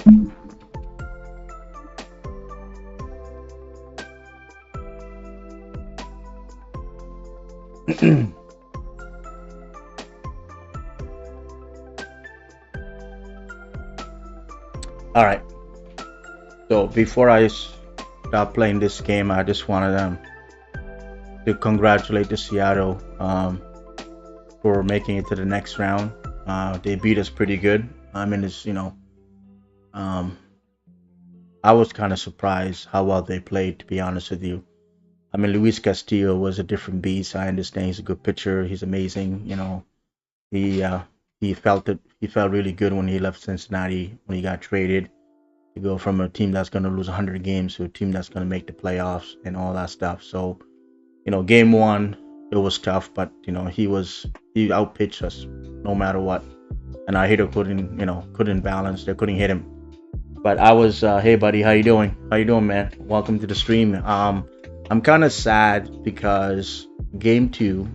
All right. So before I start playing this game, I just wanted to congratulate the Seattle for making it to the next round. They beat us pretty good. I mean, um, I was kind of surprised how well they played, to be honest with you. I mean, Luis Castillo was a different beast. I understand he's a good pitcher. He's amazing. He uh, he felt it. He felt really good when he left Cincinnati when he got traded to go from a team that's going to lose 100 games to a team that's going to make the playoffs and all that stuff. So, game one, it was tough, but he outpitched us no matter what. And our hitter couldn't balance. They couldn't hit him. But I was, hey buddy, how you doing? How you doing, man? Welcome to the stream. I'm kind of sad because game two,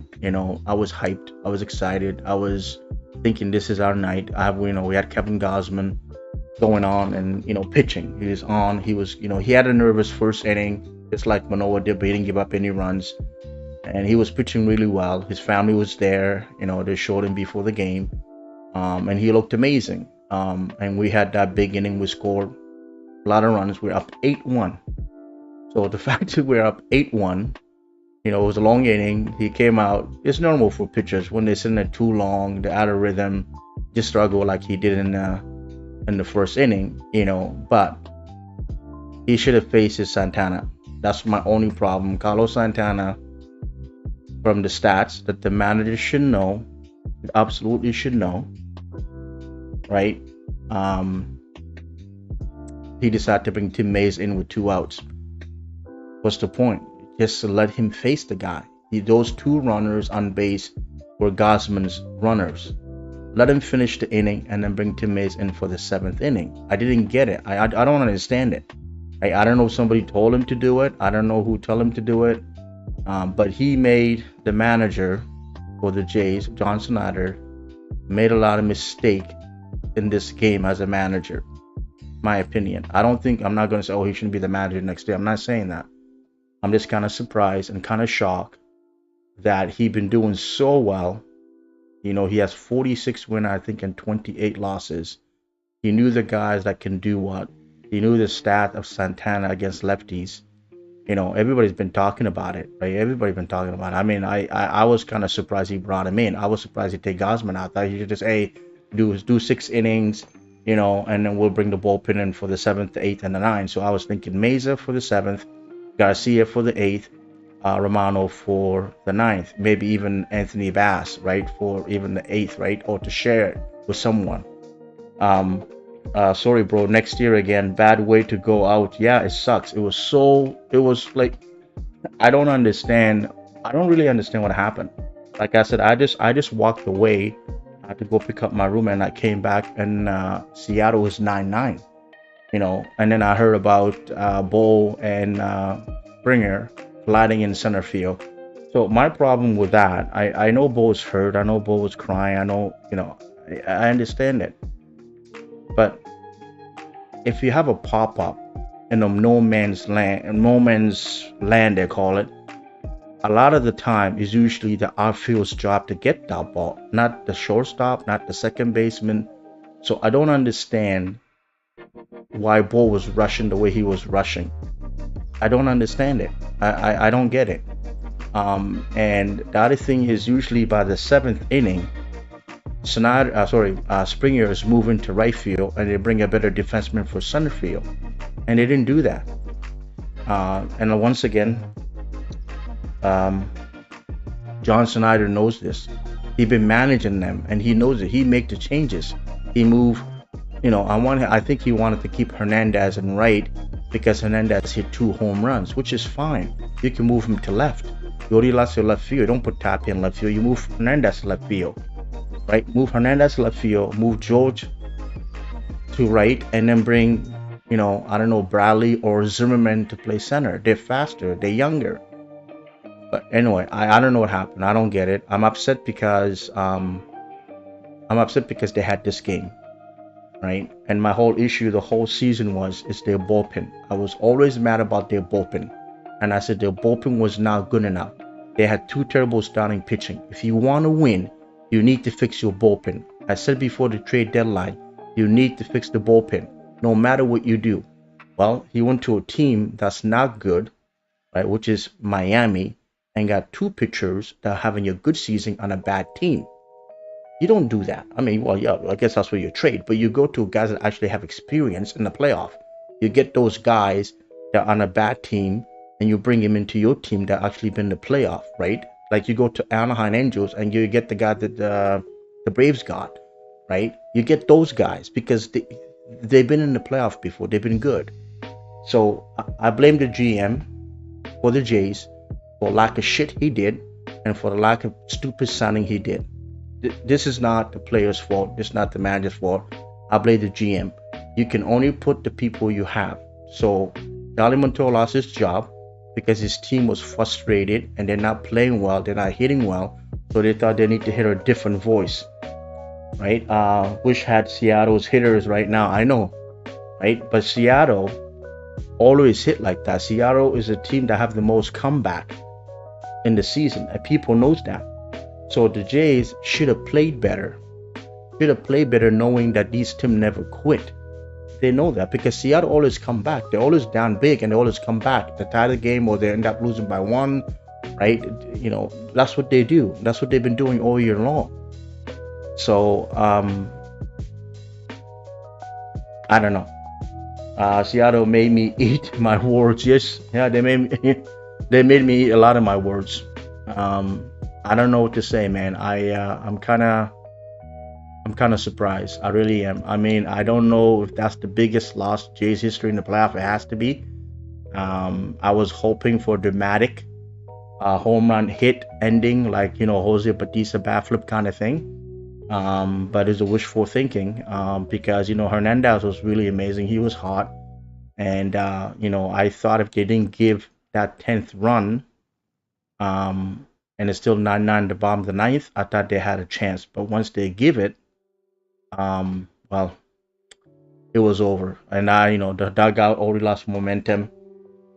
I was hyped. I was excited. I was thinking this is our night. We had Kevin Gosman going on and pitching. He was on. He was, he had a nervous first inning, just like Manoa did, but he didn't give up any runs. And he was pitching really well. His family was there. They showed him before the game, and he looked amazing. And we had that big inning. We scored a lot of runs. We're up 8-1. So the fact that we're up 8-1, it was a long inning. He came out. It's normal for pitchers when they're sitting there too long, they're out of rhythm, just struggle like he did in the first inning. But he should have faced his Santana. That's my only problem. Carlos Santana, from the stats that the manager should know, absolutely should know, right? He decided to bring Tim Mays in with 2 outs. What's the point? Just to let him face the guy. Those 2 runners on base were Gosman's runners. Let him finish the inning and then bring Tim Mays in for the 7th inning. I didn't get it. I don't understand it. I don't know if somebody told him to do it. I don't know who told him to do it. But he made the manager for the Jays, John Snyder, made a lot of mistake in this game as a manager. My opinion. I'm not going to say, oh, he shouldn't be the manager next day. I'm not saying that. I'm just kind of surprised and kind of shocked that he's been doing so well. He has 46 wins, I think, and 28 losses. He knew the guys that can do what. He knew the stat of Santana against lefties. Everybody's been talking about it, right? Everybody's been talking about it. I mean, I was kind of surprised he brought him in. I was surprised he take Gosman out. I thought he should just, do 6 innings, and then we'll bring the bullpen in for the 7th, 8th, and the 9th. So I was thinking Meza for the 7th, Garcia for the 8th, Romano for the 9th, maybe even Anthony Bass, right, for even the 8th, right, or to share it with someone. Sorry, bro, next year again, bad way to go out. Yeah, it sucks. It was like, I don't really understand what happened. Like I said, I just walked away. I had to go pick up my room, and I came back, and Seattle was 9-9. And then I heard about Bull and Springer sliding in center field. So my problem with that, I know Bull was hurt. I know Bull was crying. I know, I understand it. But if you have a pop-up in a no man's land, they call it, a lot of the time is usually the outfield's job to get that ball, not the shortstop, not the second baseman. So I don't understand why Bull was rushing the way he was rushing. I don't understand it. I don't get it. And the other thing is, usually by the 7th inning, Springer is moving to right field, and they bring a better defenseman for center field, and they didn't do that. And once again, John Snyder knows this. He's been managing them, and he knows it. He make the changes. He moved. I think he wanted to keep Hernandez in right because Hernandez hit 2 home runs, which is fine. You can move him to left. You already lost your left field. Don't put Tapia in left field. You move Hernandez to left field, right? Move Hernandez to left field. Move George to right, and then bring, Bradley or Zimmerman to play center. They're faster. They're younger. But anyway, I don't know what happened. I don't get it. I'm upset because they had this game. right? And my whole issue the whole season is their bullpen. I was always mad about their bullpen. And I said their bullpen was not good enough. They had two terrible starting pitching. If you want to win, you need to fix your bullpen. I said before the trade deadline, you need to fix the bullpen, no matter what you do. Well, he went to a team that's not good, right, which is Miami, and got two pitchers that are having a good season on a bad team. You don't do that. I mean, well, yeah, I guess that's where you trade, but you go to guys that actually have experience in the playoff. You get those guys that are on a bad team, and you bring him into your team that actually been in the playoff, right? Like you go to Anaheim Angels and you get the guy that the Braves got, right? You get those guys because they've been in the playoff before. They've been good. So I blame the GM for the Jays for lack of shit he did and for the lack of stupid signing he did. This is not the player's fault. This is not the manager's fault. I blame the GM. You can only put the people you have. So Charlie Montoya lost his job because his team was frustrated and they're not playing well. They're not hitting well. So they thought they need to hear a different voice, right? Wish had Seattle's hitters right now. I know, right? But Seattle always hit like that. Seattle is a team that have the most comeback in the season, and people knows that. So the Jays should have played better. Knowing that these teams never quit. They know that because Seattle always come back. They're always down big and they always come back. They tie the game or they end up losing by one, right? You know, that's what they do. That's what they've been doing all year long. So, I don't know. Seattle made me eat my words. Yes, yeah, they made me eat a lot of my words. I don't know what to say, man. I'm kind of surprised. I really am. I mean, I don't know if that's the biggest loss Jays history in the playoff. It has to be. I was hoping for a dramatic home run hit ending, like, you know, Jose Bautista bat flip kind of thing. But it's a wishful thinking because, you know, Hernandez was really amazing. He was hot. And, you know, I thought if they didn't give that 10th run, and it's still 9-9 the bottom of the ninth, I thought they had a chance. But once they give it, well, it was over. And you know, the dugout already lost momentum.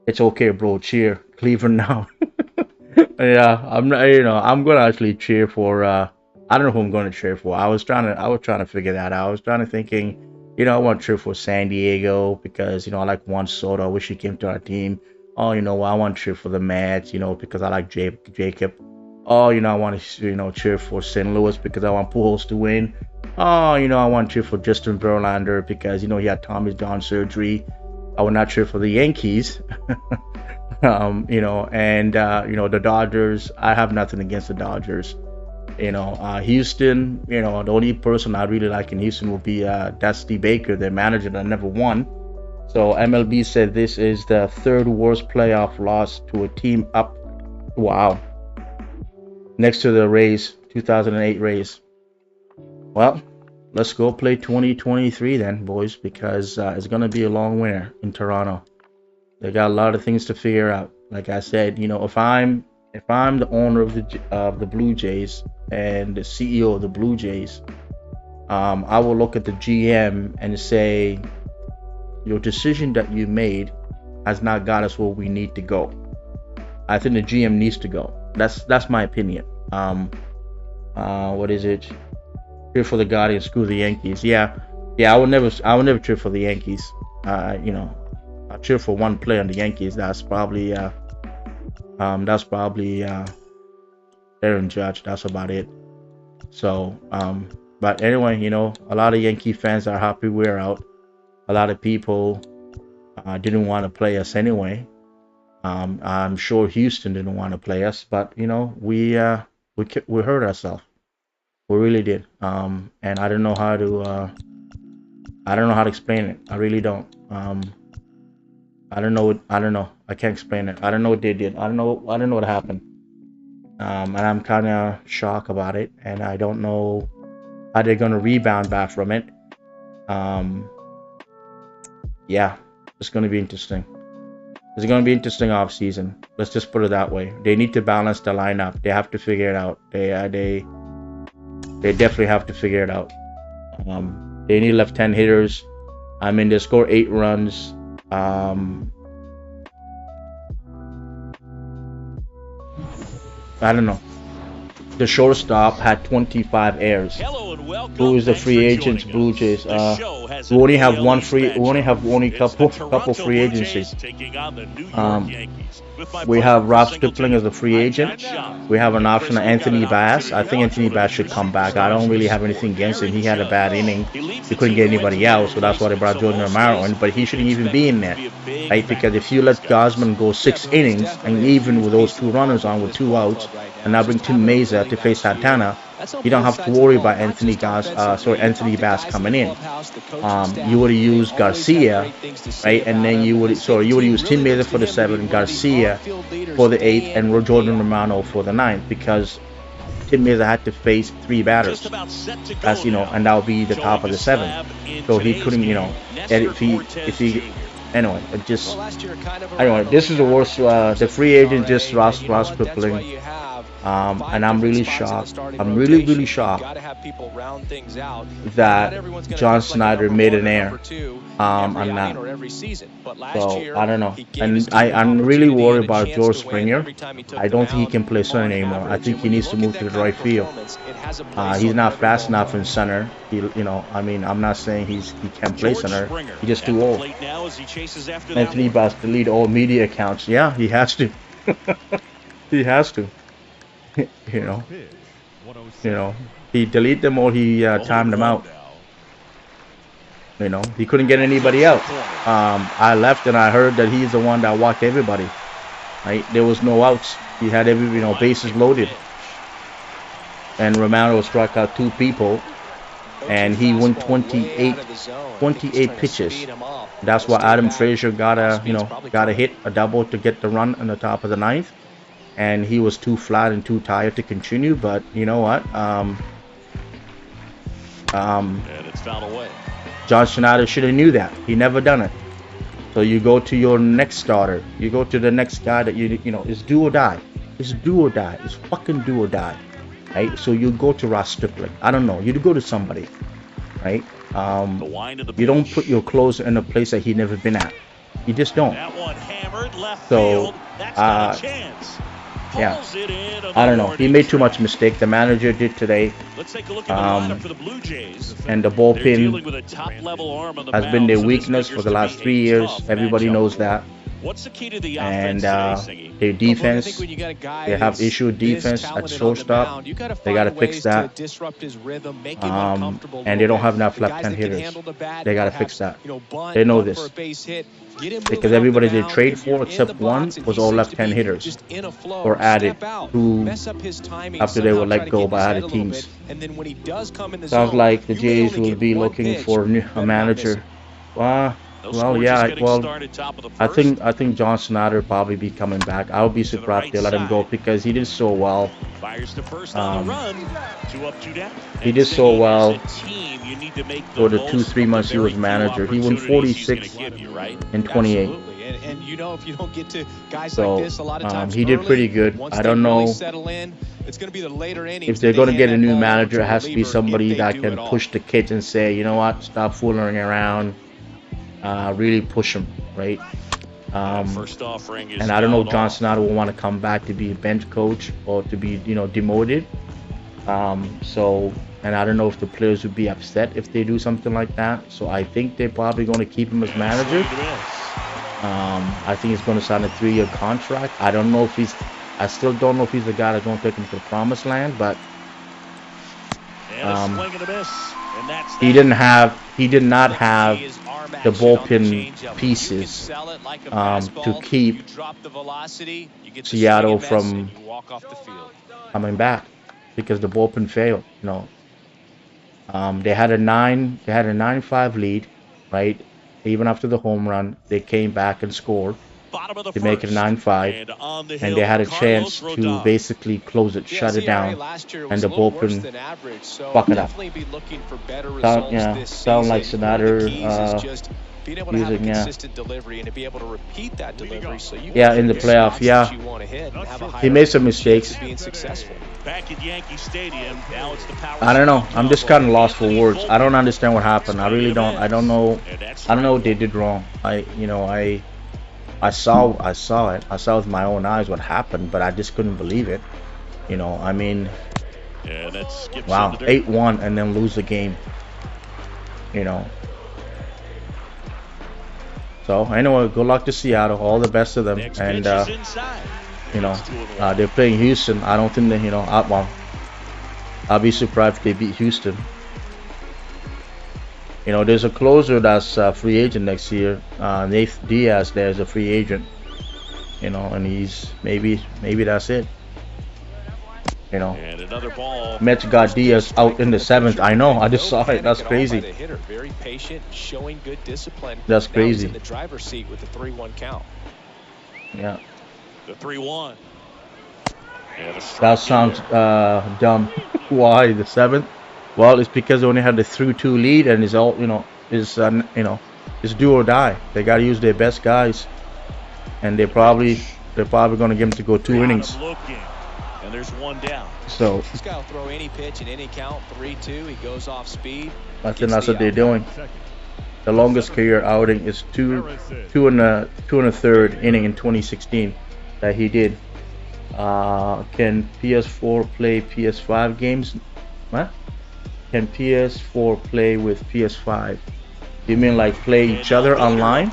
It's okay, bro. Cheer Cleveland now. Yeah, I'm not. You know, I'm gonna actually cheer for. I don't know who I'm gonna cheer for. I was trying to figure that out. I was thinking, you know, I want to cheer for San Diego because, you know, I like Juan Soto. I wish he came to our team. Oh, you know, I want to cheer for the Mets, you know, because I like Jacob. Oh, you know, I want to, you know, cheer for St. Louis because I want Pujols to win. Oh, you know, I want to cheer for Justin Verlander because, you know, he had Tommy John surgery. I would not cheer for the Yankees. You know, and, you know, the Dodgers. I have nothing against the Dodgers. You know, Houston, you know, the only person I really like in Houston will be Dusty Baker, their manager that never won. So MLB said this is the third worst playoff loss to a team up. Wow. Next to the Rays, 2008 Rays. Well, let's go play 2023 then, boys, because it's going to be a long winter in Toronto. They got a lot of things to figure out. Like I said, you know, if I'm the owner of the Blue Jays and the CEO of the Blue Jays, I will look at the GM and say, your decision that you made has not got us where we need to go. I think the GM needs to go. That's my opinion. What is it? Cheer for the Guardians, screw the Yankees. Yeah. I will never cheer for the Yankees. You know, I'll cheer for one player on the Yankees. That's probably Aaron Judge. That's about it. So, but anyway, you know, a lot of Yankee fans are happy we're out. A lot of people didn't want to play us anyway. I'm sure Houston didn't want to play us, but you know, we hurt ourselves. We really did. And I don't know how to explain it. I really don't. I don't know. I can't explain it. I don't know what they did. I don't know what happened. And I'm kind of shocked about it, and I don't know how they're gonna rebound back from it. Yeah, it's gonna be interesting. It's gonna be interesting off season. Let's just put it that way. They need to balance the lineup. They have to figure it out. They definitely have to figure it out. They need left-hand hitters. I mean, they scored 8 runs. I don't know. The shortstop had 25 errors. Who is the free agents? Blue Jays. We only have one free. We only have couple free agencies. We have Rob Stripling as a free agent. We have an option of Anthony Bass. I think Anthony Bass should come back. I don't really have anything against him. He had a bad inning. He couldn't get anybody out, so that's why they brought Jordan Romero in. But he shouldn't even be in there, right? Because if you let Gosman go 6 innings, and even with those 2 runners on with 2 outs, and now bring Tim Meza to face Santana, you don't have to worry about Anthony Bass coming in. You would have used Garcia, right? And then you would use Tim Meza for the 7th, Garcia for the 8th, and Jordan Romano for the 9th, because Tim Meza had to face 3 batters. That's, and that would be the top of the 7th. So he couldn't, and if he anyway, this is the worst. The free agent just Ross Stripling. And I'm really shocked. I'm really shocked that John Schneider made an error on that. So I don't know. And I'm really worried about George Springer. I don't think he can play center anymore. I think he needs to move to the right field. He's not fast enough in center. I mean, I'm not saying he can't play center. He's just too old. Anthony Bass delete all media accounts. Yeah, he has to. He has to. He deleted them or he timed them out. He couldn't get anybody out. I left and I heard that he's the one that walked everybody. Right? There was no outs. He had bases loaded. And Romano struck out 2 people, and he won 28 pitches. That's why Adam Frazier got a hit, a double to get the run on the top of the 9th. And he was too flat and too tired to continue. But you know what? And it's fouled away. John Schneider should have knew that. He never done it. So you go to your next starter. You go to the next guy that is do or die. It's do or die. It's fucking do or die. Right? So you go to Ross Stripling. I don't know. You go to somebody. Right? You don't put your closer in a place that he never been at. You just don't. That one hammered left so field. That's not a chance. Yeah, I don't know. He made too much mistake. The manager did today. Let's take a look at the lineup for the Blue Jays. And the bullpen has been their weakness for the last 3 years. Everybody knows that. What's the key to the and their defense, they have issue with defense at shortstop. They got to fix that. And they don't have enough left-hand hitters. They got to fix that. They know this. Because everybody they trade for, except one, was all left-hand hitters, or added, who after they were let go by other teams. Sounds like the Jays will be looking for a manager. Well, yeah. Well, I think John Schneider will probably be coming back. I would be surprised if they let him go because he did so well. He did so well for the 2-3 months he was manager. He won 46 and 28. And if you don't get to guys so, like this a lot of times he did pretty good. I don't know it's going to be the later innings if they're going to get a new manager. It has to be somebody that can push the kids and say, you know what, stop fooling around. Really push him, right? And I don't know if John Schneider will want to come back to be a bench coach or to be, demoted. And I don't know if the players would be upset if they do something like that. So I think they're probably going to keep him as manager. I think he's going to sign a 3-year contract. I still don't know if he's the guy that's going to take him to the promised land, but he did not have the bullpen pieces to keep Seattle from coming back because the bullpen failed. They had a 9-5 lead, right? Even after the home run, they came back and scored to make it 9-5, and they had a chance to basically close it, shut it down, and the bullpen fuck it up. Sound like Schneider Being able to have a using, consistent delivery and to be able to repeat that delivery, so you yeah, can in the hit playoff, spots yeah. that you want to hit and have a He higher made some chance mistakes. of being successful. Back at Yankee Stadium, now it's the power I don't know. speed I'm just combo. kind of lost for Anthony words. I don't understand what happened. I Swing really and don't. I don't miss. know. And that's I don't know what they strike did wrong. I saw it. I saw with my own eyes what happened, but I just couldn't believe it. I mean, one. Yeah, that skips wow, into the 8-1 and then lose the game. So anyway, good luck to Seattle. All the best to them. next And pitch is inside. they're playing Houston. I don't think they, I'll be surprised if they beat Houston. There's a closer that's free agent next year. Nathan Diaz, there's a free agent. And he's maybe that's it. And another ball. Mets got Diaz out in the 7th. I know. I just saw it. That's crazy. Very patient, showing good discipline. That's Now crazy. he's in the driver's seat with the 3-1 count. Yeah. The 3-1. That sounds dumb. Why the 7th? Well, it's because they only had the 3-2 lead, and it's all it's do or die. They got to use their best guys, and they're probably going to give them to go 2 innings. And there's one down. So This guy will throw any pitch in any count. 3-2. He goes off speed. I think that's what they're doing. The longest career outing is two and a third inning in 2016 that he did. Can PS4 play PS5 games? What? Can PS4 play with PS5? You mean like play each other online?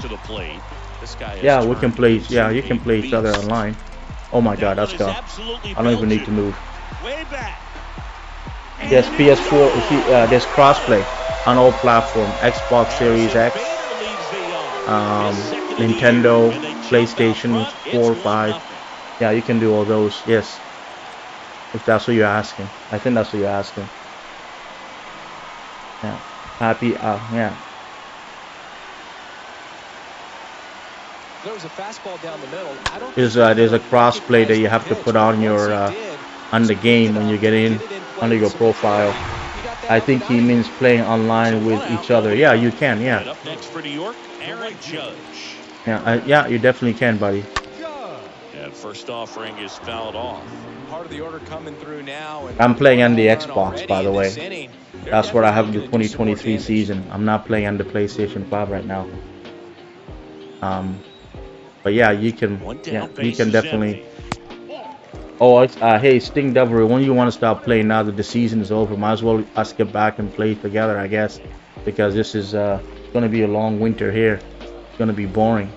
Yeah, we can play. Yeah, you can play each other online. Oh my God, that's gone. I don't even need to move. Yes, PS4. There's crossplay on all platforms: Xbox Series X, Nintendo, PlayStation 4, 5. Yeah, you can do all those. Yes, if that's what you're asking. I think that's what you're asking. Yeah, happy. Yeah. There's a fastball down the middle. There's a crossplay that you have to put on your on the game when you get in under your profile. I think he means playing online with each other. Yeah, you can. Yeah. Up next for New York, Aaron Judge. Yeah, yeah, you definitely can, buddy. And first offering is fouled off. Part of the order coming through now. And I'm playing on the Xbox, by the way. That's what I have in the 2023 season. I'm not playing on the PlayStation 5 right now. But yeah, you can. Yeah, you can definitely. Oh, hey, Sting Devil, when you want to stop playing now that the season is over? Might as well us get back and play together, I guess, because this is going to be a long winter here. It's going to be boring.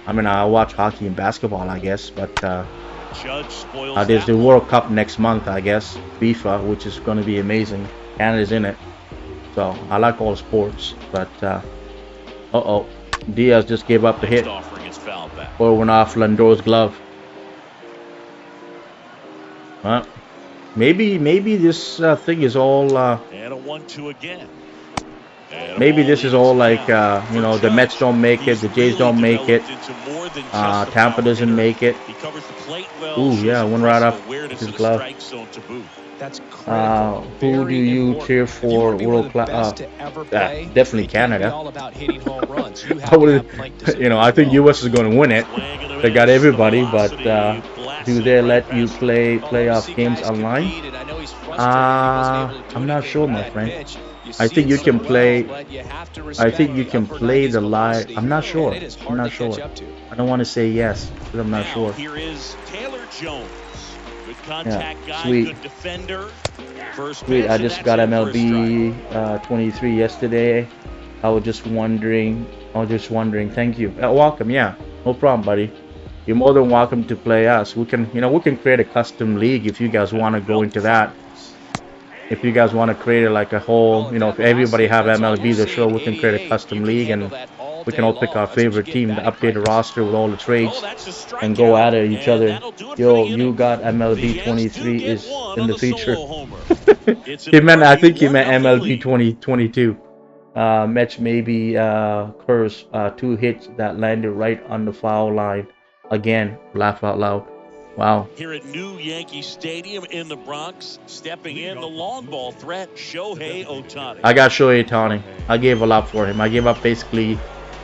I mean, I watch hockey and basketball, I guess, but there's the World Cup next month, I guess, FIFA, which is going to be amazing. Canada's in it, so I like all sports. But Diaz just gave up the hit. Or went off Lindor's glove. Well, maybe this thing is all. And a 1-2 again. Maybe this is all like the Mets don't make it, the Jays don't make it, Tampa doesn't make it. Ooh, yeah, one right off his glove. That's who do you cheer for world class? Definitely Canada. I would, I think US is going to win it. They got everybody, but do they let you play playoff games online? I'm not sure, my friend. I think you can play. I think you can play the live. I'm not sure. I'm not sure. I don't want to say yes because I'm not sure. Here is Taylor Jones. Good contact guy, sweet. good defender. Sweet. I just got MLB 23 yesterday. I was just wondering. Thank you. Welcome. Yeah, no problem, buddy. You're more than welcome to play us. We can, we can create a custom league if you guys want to go into that. If you guys want to create it like a whole, if everybody have MLB the show, we can create a custom league and we can all pick our favorite team, the updated roster with all the trades, and go at it each other. Yo, you got MLB 23 is in the future. I think he meant MLB 2022. Mets maybe curse 2 hits that landed right on the foul line. Again, laugh out loud. Wow. Here at New Yankee Stadium in the Bronx, stepping in the long ball threat, Shohei Ohtani. I got Shohei Ohtani. I gave a lot for him. I gave up basically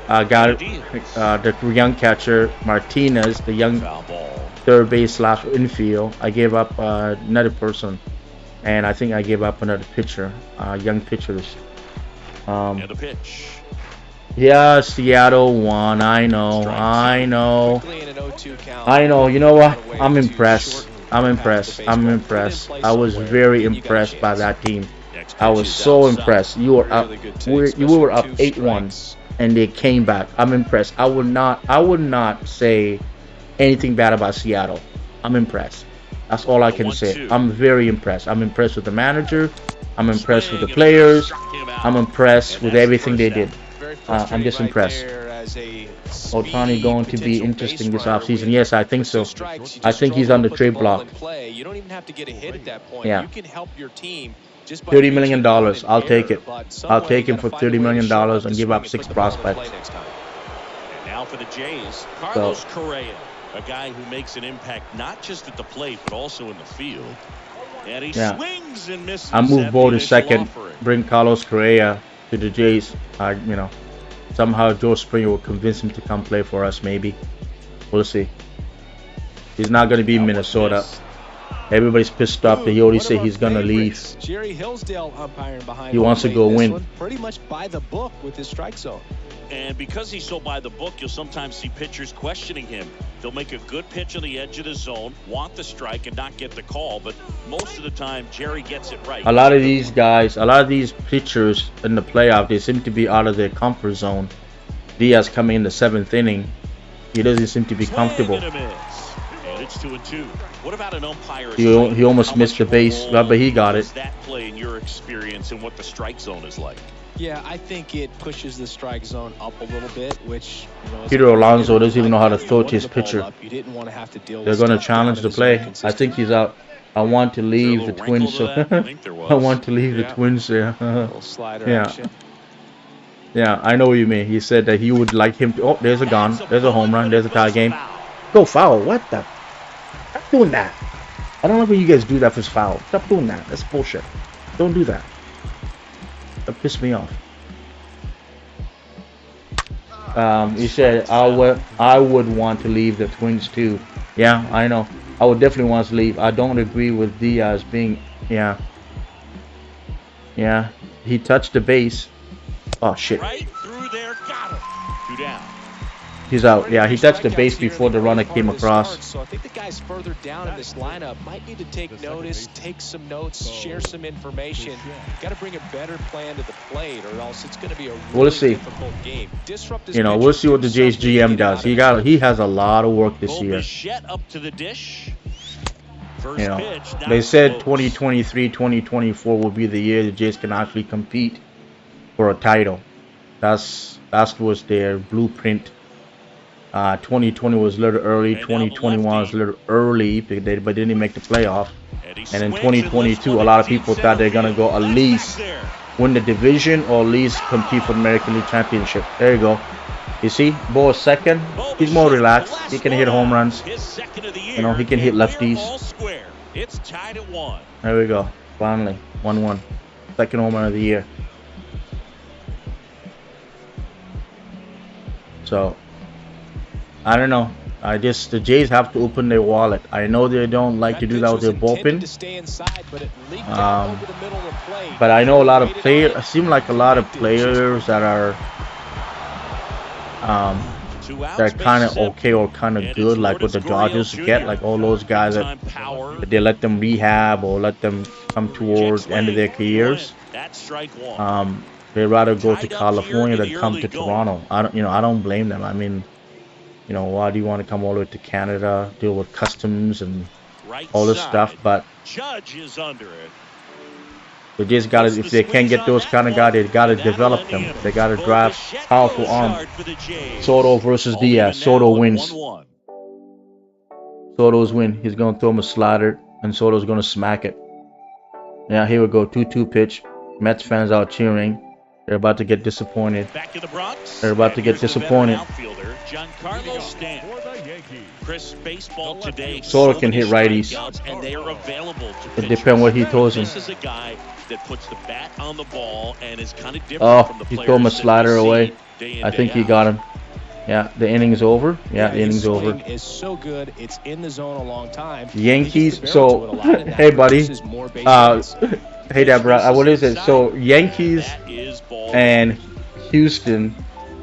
I got the young catcher Martinez, the young Foul ball. third base slash infield. I gave up another person, and I think I gave up another pitcher, young pitchers. And a pitch. Yeah, Seattle won. I know. I know. Quickly in an 0-2 count. I know. You know what? I'm impressed. I'm impressed. I'm impressed. I was very impressed by that team. I was so impressed. You were up. You were up 8-1, and they came back. I'm impressed. I would not say anything bad about Seattle. I'm impressed. That's all I can say. I'm very impressed. I'm impressed with the manager. I'm impressed with the players. I'm impressed with everything they did. I'm just impressed. Ohtani going to be interesting this offseason. Yes, I think so. I think he's on the trade block. You don't even have to get a hit at that point. Yeah. You can help your team. $30 million. I'll take it. I'll take him for $30 million and give up 6 prospects. And now for the Jays, Carlos Correa, a guy who makes an impact not just at the plate but also in the field. And he swings and misses. I move Bo to second. Bring Carlos Correa to the Jays. You know, somehow Joe Springer will convince him to come play for us. Maybe we'll see. He's not going to be in Minnesota. Everybody's pissed off that he already said he's gonna leave. Jerry Hillsdale umpiring behind. He wants to go win. Pretty much by the book with his strike zone. And because he's so by the book, you'll sometimes see pitchers questioning him. They'll make a good pitch on the edge of the zone, want the strike, and not get the call. But most of the time, Jerry gets it right. A lot of these guys, a lot of these pitchers in the playoff, they seem to be out of their comfort zone. Diaz coming in the 7th inning, he doesn't seem to be comfortable. It's 2-2. What about an umpire? He almost missed the base, but he got it. That play in your experience and what the strike zone is like? Yeah, I think it pushes the strike zone up a little bit, which Peter Alonso doesn't even know how to throw to his pitcher. You didn't want to have to deal They're going to challenge the play. I think he's out. I want to leave the Twins. I want to leave the Twins there. Yeah, I know what you mean. He said that he would like him to. Oh, there's a gone. There's a home run. There's a tie game. Go foul. What the? Stop doing that. I don't know when you guys do that if it's foul. Stop doing that. That's bullshit. Don't do that. That pissed me off. He said I would want to leave the Twins too. Yeah, I know. I would definitely want to leave. I don't agree with Diaz being. Yeah. He touched the base. Oh shit. Right through there, got him. 2 down. He's out. Yeah, he touched the base before the runner came across. So I think the guys further down in this lineup might need to take notice, take some notes, share some information. Got to bring a better plan to the plate, or else it's going to be a really difficult game. We'll see what the Jays GM does. He has a lot of work this year. Up to the dish. They said 2023, 2024 will be the year the Jays can actually compete for a title. That was their blueprint. 2020 was a little early. 2021 was a little early, but they didn't make the playoff. And in 2022, a lot of people thought they're gonna go at least win the division or at least compete for the American League Championship. There you go. You see, Bo is second. He's more relaxed. He can hit home runs. He can hit lefties. It's tied at 1. There we go. Finally, 1-1. Second home run of the year. So, I don't know. The Jays have to open their wallet. I know they don't like to do that with their bullpen. But I know a lot of players. It seems like a lot of players that are they're kind of okay or kind of good, like what the Dodgers get, like all those guys that they let them rehab or let them come towards the end of their careers. They'd rather go to California than come to Toronto. I don't blame them. I mean, why do you want to come all the way to Canada, deal with customs and all this stuff? But Judge is under it. They just got to, if they can't get those kind of guys, they got to develop them. They got to draft powerful arm. Soto versus Diaz. Soto wins. Soto's win. He's going to throw him a slider, and Soto's going to smack it. Yeah, here we go. 2-2 pitch. Mets fans out cheering. They're about to get disappointed. Back to the Bronx. They're about to get disappointed. Chris, baseball today. Soto can hit righties. And they are available to it depends what he throws him. This is a guy that puts the bat on the ball and is kind of different from the he threw him a slider away. day I in, think day he out. got him. Yeah, the inning's over. Yeah, the inning's over. Is so good. It's in the zone a long time. Yankees. So, hey, buddy. Hey, Deborah. What is it? So, Yankees and Houston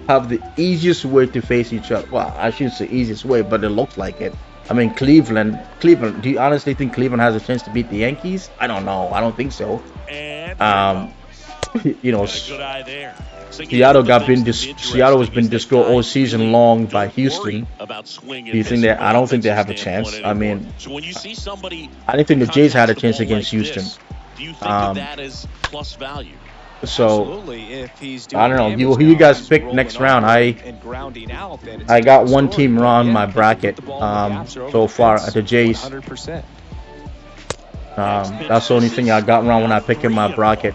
have the easiest way to face each other. Well, I shouldn't say easiest way, but it looks like it. I mean, Cleveland. Do you honestly think Cleveland has a chance to beat the Yankees? I don't know. I don't think so. You know, Seattle has been destroyed all season long by Houston. Do you think that? I don't think they have a chance. I mean, I didn't think the Jays had a chance against Houston. Do you think of that as plus value? So I don't know. Who you guys pick next round? I got one team wrong on my bracket so far at the Jays. That's the only thing I got wrong when I picked in my bracket.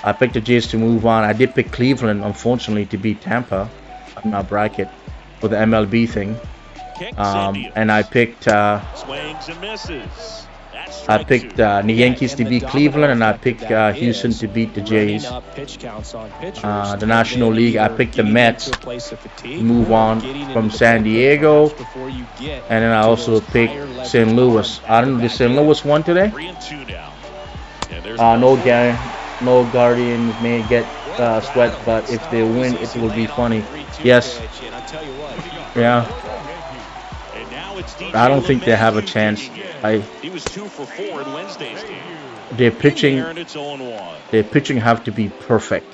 I picked the Jays to move on. I did pick Cleveland, unfortunately, to beat Tampa in my bracket for the MLB thing. And I picked swings and misses. the Yankees to beat Cleveland, and I picked Houston to beat the Jays. The National League, I picked the Mets to move on from San Diego, and then I also picked St. Louis. I don't know, did St. Louis won today? No Guardians may get swept, but if they win, it will be funny. Yes. Yeah. I don't think they have a chance. He was 2 for 4 in Wednesday's game. Their pitching have to be perfect.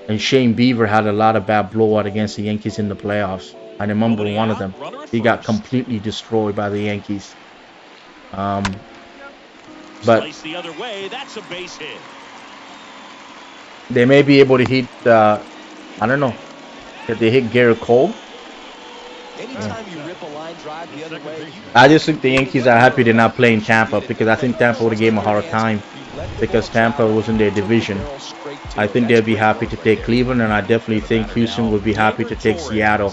And Shane Bieber had a lot of bad blowout against the Yankees in the playoffs. I remember one of them. He got completely destroyed by the Yankees. But the other way, that's a base hit. They may be able to hit. I don't know. If they hit Garrett Cole. Anytime you rip a line drive the other way, I just think the Yankees are happy they're not playing Tampa, because I think Tampa would have gave them a hard time because Tampa was in their division. I think they'll be happy to take Cleveland, and I definitely think Houston would be happy to take Seattle.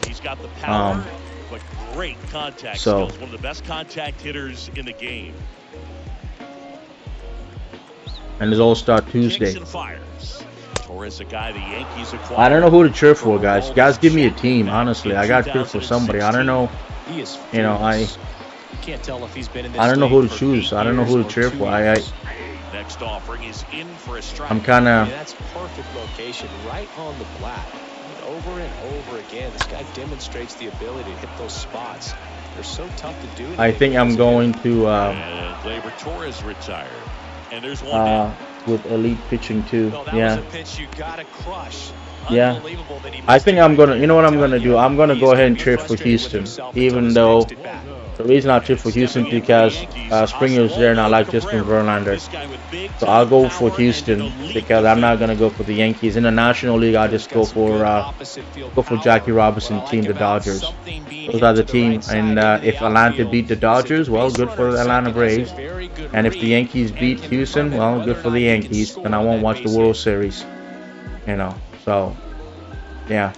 He's got the power, but great contact skills. One of the best contact hitters in the game. And it's All-Star Tuesday. I don't know who to cheer for, guys. Guys, give me a team. Honestly, I got to cheer for somebody. I don't know. You know, I don't know who to choose. I don't know who to cheer for. Next offering is in for a strike. I'm kind of. That's perfect location, right on the flat. Over and over again, this guy demonstrates the ability to hit those spots. They're so tough to do. I think I'm going to. Gleyber Torres retired, and there's one with elite pitching too. Yeah. Was a pitch you gotta crush. Yeah. I think I'm gonna. You know what I'm gonna do? I'm gonna go ahead and cheer for Houston, even though. The reason I cheer for Houston because Springer's there and I like Justin Verlander. So I'll go for Houston because I'm not gonna go for the Yankees. In the National League, I'll just go for Jackie Robinson team, the Dodgers. Those are the team. And if Atlanta beat the Dodgers, well, good for the Atlanta Braves. And if the Yankees beat Houston, well, good for the Yankees. And I won't watch the World Series. You know. So yeah,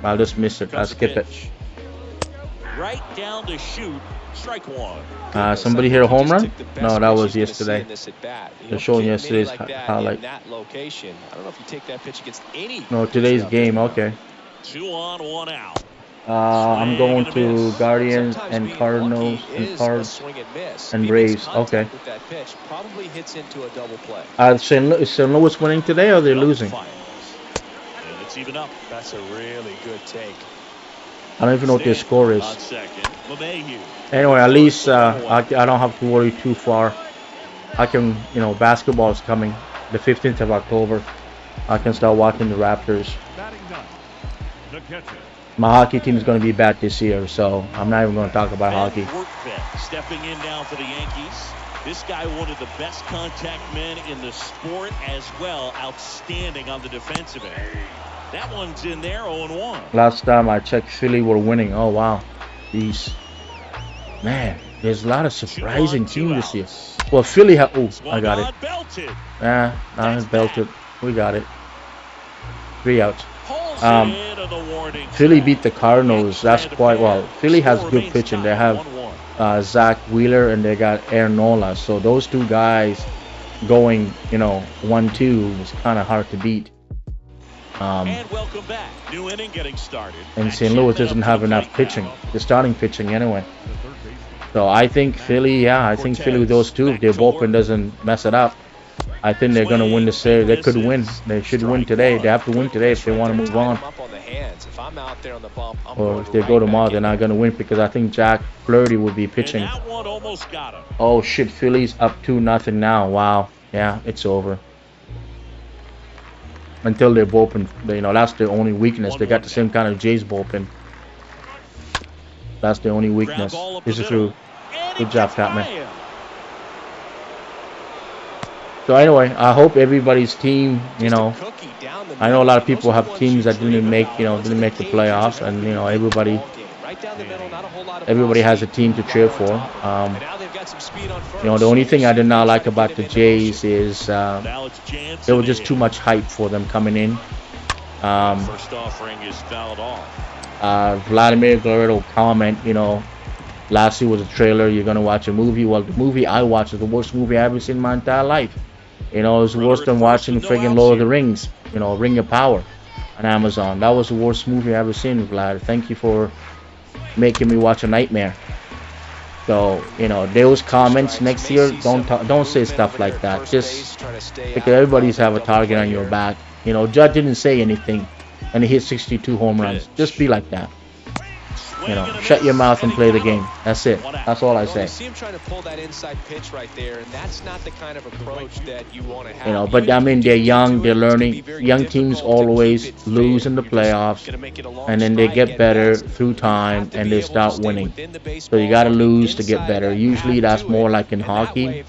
I'll just miss it. I'll skip it. Right down to shoot, strike one. Somebody hit a home run? No, that was yesterday. They're showing yesterday's highlight. No, today's game. Okay. 2 on, 1 out. I'm going to Guardians and Cardinals and Cards and Braves. Okay. Is St. Louis winning today or are they losing? It's even up. That's a really good take. I don't even know what their score is. Anyway, at least I don't have to worry too far. I can, you know, basketball is coming the 15th of October. I can start watching the Raptors. My hockey team is going to be bad this year, so I'm not even going to talk about hockey. Stepping in now for the Yankees. This guy, one of the best contact men in the sport as well. Outstanding on the defensive end. That one's in there, 0-1. Last time I checked, Philly were winning. Oh, wow. Jeez. Man, there's a lot of surprising teams this year. Well, Philly had... Oh, I got it. Now it's belted. We got it. 3 outs. Philly beat the Cardinals. That's quite well. Philly has good pitching. They have Zach Wheeler and they got Aaron Nola. So those two guys going, you know, 1-2 is kind of hard to beat. And welcome back. New inning getting started. And St. Louis doesn't have enough pitching, the starting pitching anyway. So I think Philly, yeah, I think Philly with those two, if their bullpen doesn't mess it up, I think they're going to win the series. They could win. They should win today. They have to win today if they want to move on. Or if they go tomorrow, they're not going to win because I think Jack Flaherty would be pitching. Oh shit, Philly's up 2-0 now. Wow. Yeah, it's over. Until their bullpen, you know, that's their only weakness. They got the same kind of Jays bullpen. That's their only weakness. This is true. Good job, Catman. So anyway, I hope everybody's team, you know, I know a lot of people have teams that didn't make, didn't make the playoffs, and you know, everybody has a team to cheer for. You know, the only thing I did not like about the Jays is there was just too much hype for them coming in. Vladimir Guerrero comment, you know, last year was a trailer. You're gonna watch a movie. Well, the movie I watched is the worst movie I ever seen in my entire life. You know, it's worse than watching friggin' Lord of the Rings, you know, Ring of Power on Amazon. That was the worst movie I ever seen, Vlad. Thank you for making me watch a nightmare. So, you know, those comments next year, don't say stuff like that. Just because everybody's have a target on your back. You know, Judge didn't say anything, and he hit 62 home runs. Just be like that. You know, shut your mouth and play the game. That's it. That's all I say. You see him trying to pull that inside pitch right there, and that's not the kind of approach that you want to have. You know, but I mean, they're young, they're learning. Young teams always lose in the playoffs, and then they get better through time, and they start winning. So you got to lose to get better. Usually that's more like in hockey,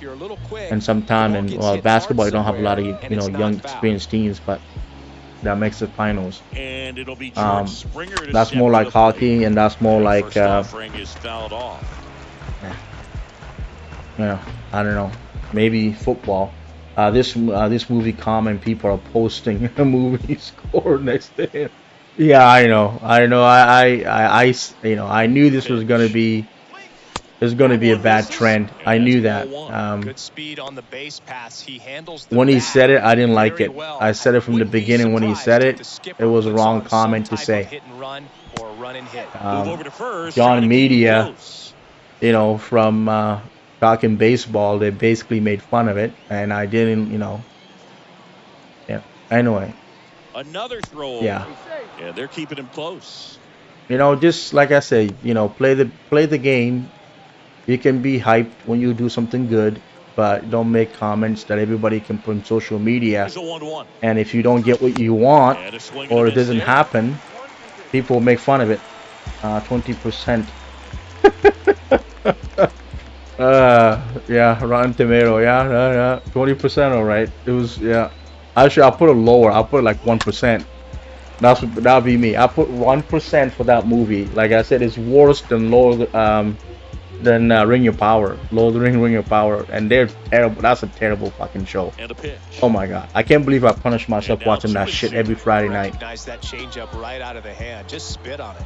and sometimes in basketball you don't have a lot of young experienced teams, but that makes the finals. And it'll be that's more like hockey, and that's more like yeah, I don't know, maybe football. This movie comment, people are posting a movie score next to him. Yeah, I know. I knew this was gonna be. There's going to be a bad trend. I knew that. Good speed on the base pass. He handles the when he said it, I didn't like it. I said it from the beginning. When he said it, it was a wrong comment to say. John Media, you know, from talking baseball, they basically made fun of it, and I didn't, you know. Yeah. Anyway. Another throw. Yeah. Yeah, they're keeping him close. You know, just like I say, you know, play the game. You can be hyped when you do something good, but don't make comments that everybody can put on social media. And if you don't get what you want, or it doesn't happen, people will make fun of it. 20%. Yeah, Rotten Tomato. Yeah, 20%. All right. It was, yeah. Actually, I'll put it lower. I'll put it like 1%. That'll be me. I put 1% for that movie. Like I said, it's worse than Ring Your Power, Lord of the Ring Your Power, and they're terrible. That's a terrible fucking show. And a pitch. Oh my god, I can't believe I punish myself watching that shit every Friday night. Recognize that changeup right out of the hand. Just spit on it.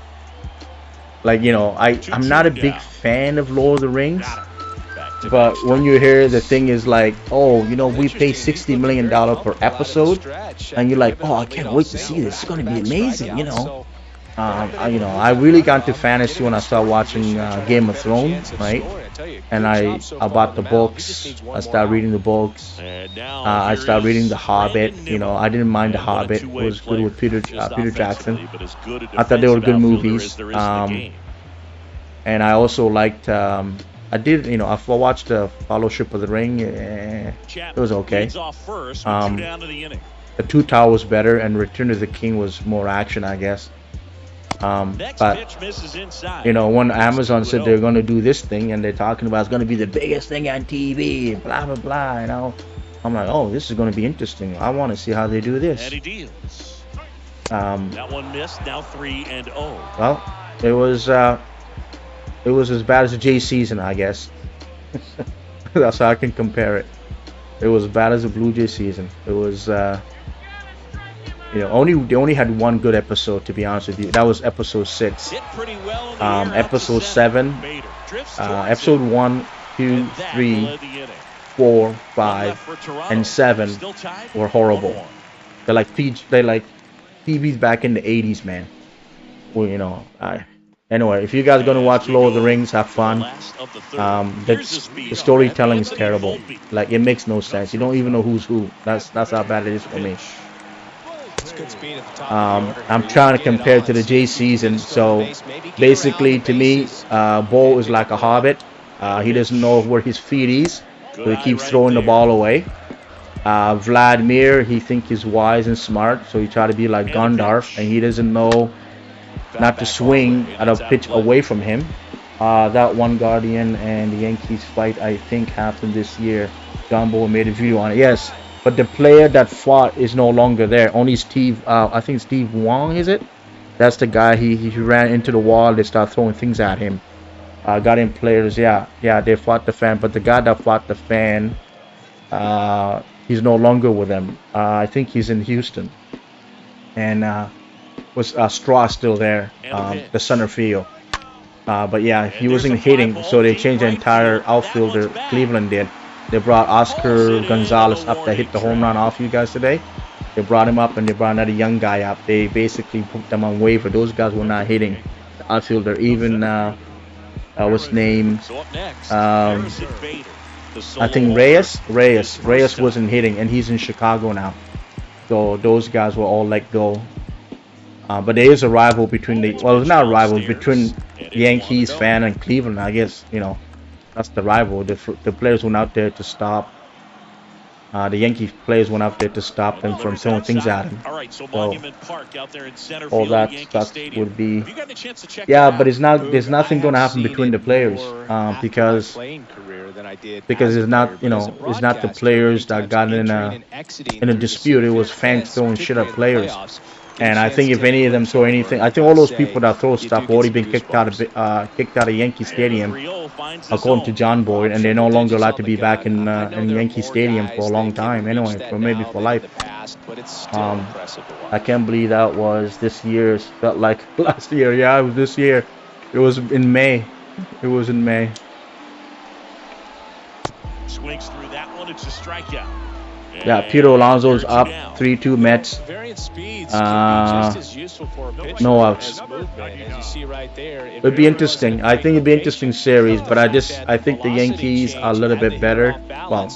Like, you know, I'm not a big fan of Lord of the Rings, but when you hear the thing is like, oh, you know, we pay $60 million per episode, and you're like, oh, I can't wait to see this. It's gonna be amazing, you know. I really got into fantasy when I started watching Game of Thrones, right? And I bought the books. I started reading the books. I started reading The Hobbit. You know, I didn't mind The Hobbit. It was good with Peter Jackson. I thought they were good movies. And I also liked. I did, you know, I watched the Fellowship of the Ring. It was okay. The Two Towers was better, and Return of the King was more action, I guess. But you know, when Amazon said they're going to do this thing, and they're talking about it's going to be the biggest thing on TV, blah blah blah, you know, I'm like, oh, this is going to be interesting. I want to see how they do this. That one missed. Now 3-0. Well, it was as bad as the J season, I guess. That's how I can compare it. It was as bad as the Blue Jay season. It was. You know, they only had one good episode, to be honest with you. That was episode 6. Episode 7, episode 1, 2, 3, 4, 5, and 7 were horrible. They're like TVs back in the 80s, man. Well, you know, anyway, if you guys are gonna watch Lord of the Rings, have fun. The storytelling is terrible. Like, it makes no sense. You don't even know who's who. That's how bad it is for me. I'm trying to compare it to the J season. So basically, to me, Bo is like a hobbit. He doesn't know where his feet is, so he keeps throwing the ball away. Vladimir, he thinks he's wise and smart, so he try to be like Gandalf, and he doesn't know not to swing at a pitch away from him. That one Guardian and the Yankees fight, I think, happened this year. John Boy made a video on it. Yes, but the player that fought is no longer there. Only Steve, I think Steve Wong, is it? That's the guy. He ran into the wall. They start throwing things at him. Guardian players, yeah, they fought the fan. But the guy that fought the fan, he's no longer with them. I think he's in Houston. And was Straw still there, the center field. But yeah, he wasn't hitting, so they changed the entire outfielder. Cleveland did. They brought Oscar Gonzalez up that hit the home run off you guys today. They brought him up, and they brought another young guy up. They basically put them on waiver. Those guys were not hitting the outfielder. Even what's name? I think Reyes wasn't hitting, and he's in Chicago now. So those guys were all let go. But there is a rival between the, well, it's not a rival, between Yankees fan and Cleveland. I guess, you know, that's the rival. The players went out there to stop. The Yankees players went out there to stop them from throwing things at him. So all that stuff would be, yeah, but it's not. There's nothing going to happen between the players because it's not, you know, it's not the players that got in a dispute. It was fans throwing shit at players. And I think if any of them throw anything, I think all those people that throw stuff have already been kicked out of Yankee Stadium, according to John Boyd, and they're no longer allowed to be back in Yankee Stadium for a long time, anyway, or maybe for life. I can't believe that was this year. It felt like last year. Yeah, it was this year. It was in May. It was in May. Swings through that one. It's a strikeout. Yeah, Peter Alonso's up, 3-2 Mets. No outs. It'd be interesting. I think it'd be an interesting series, but I think the Yankees are a little bit better. Well,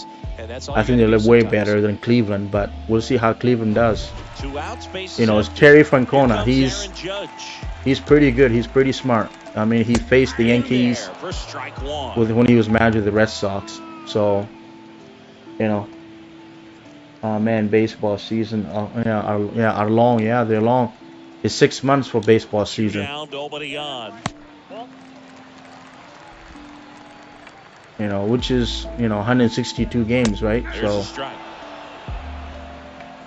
I think they're way better than Cleveland, but we'll see how Cleveland does. You know, it's Terry Francona. He's pretty good. He's pretty smart. I mean, he faced the Yankees when he was manager of the Red Sox. So, you know. Man, baseball season are long. Yeah, they're long. It's 6 months for baseball season. You know, which is, you know, 162 games, right? So,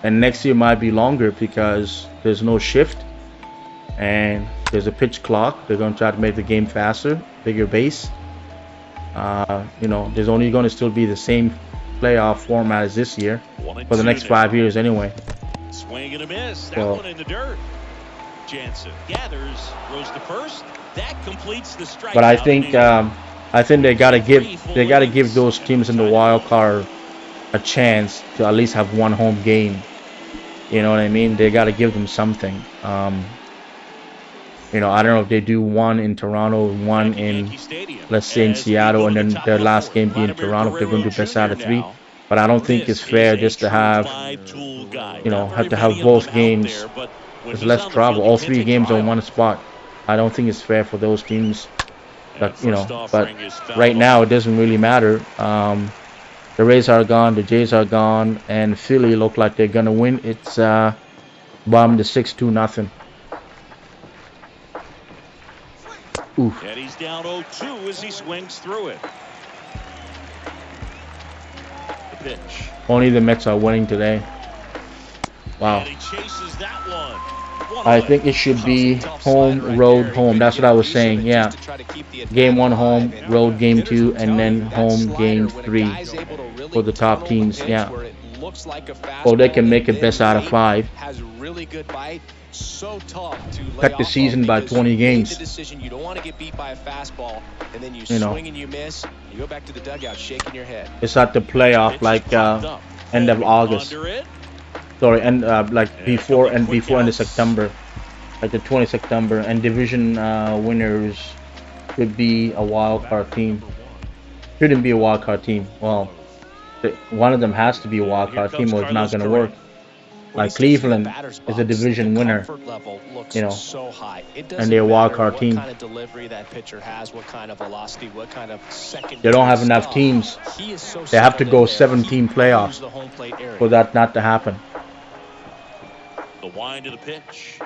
and next year might be longer because there's no shift and there's a pitch clock. They're going to try to make the game faster, bigger base. You know, there's only going to still be the same playoff format as this year for the next 5 years anyway. Swing and a miss. That one in the dirt. Jansen gathers, throws to first. That completes the strike. But I think they gotta give those teams in the wild card a chance to at least have one home game. You know what I mean? They gotta give them something. You know, I don't know if they do one in Toronto, one in, let's say, in Seattle, and then their last game be in Toronto if they're going to do best out of 3. But I don't think it's fair just to have, you know, have both games. There's less travel. All 3 games on one spot. I don't think it's fair for those teams. But, you know, but right now it doesn't really matter. The Rays are gone, the Jays are gone, and Philly look like they're going to win. It's bombed to 6-2-0. Oof. And he's down 0-2 as he swings through it. The pitch. Only the Mets are winning today. Wow. And he chases that one. I think it should be home, road, home. That's what I was saying. Yeah. Game 1 home, road game 2, and then home game 3 for the top teams. Yeah. Or they can make it best out of 5. So tough to cut the season by 20 games. You don't want to get beat by a fastball, and then you swing and you miss. You go back to the dugout shaking your head. It's at the playoff, like end of August. Sorry, and like before and before end of September, like the 20th September, and division winners could be a wild card team. Shouldn't be a wild card team. Well, one of them has to be a wild card team, or it's not going to work. Like Cleveland is a division winner, you know, so high. and they're a wild card team. What kind of delivery that pitcher has, what kind of velocity, what kind of second. They don't have enough teams. They have to go 17 playoffs for that not to happen. The wind of the pitch.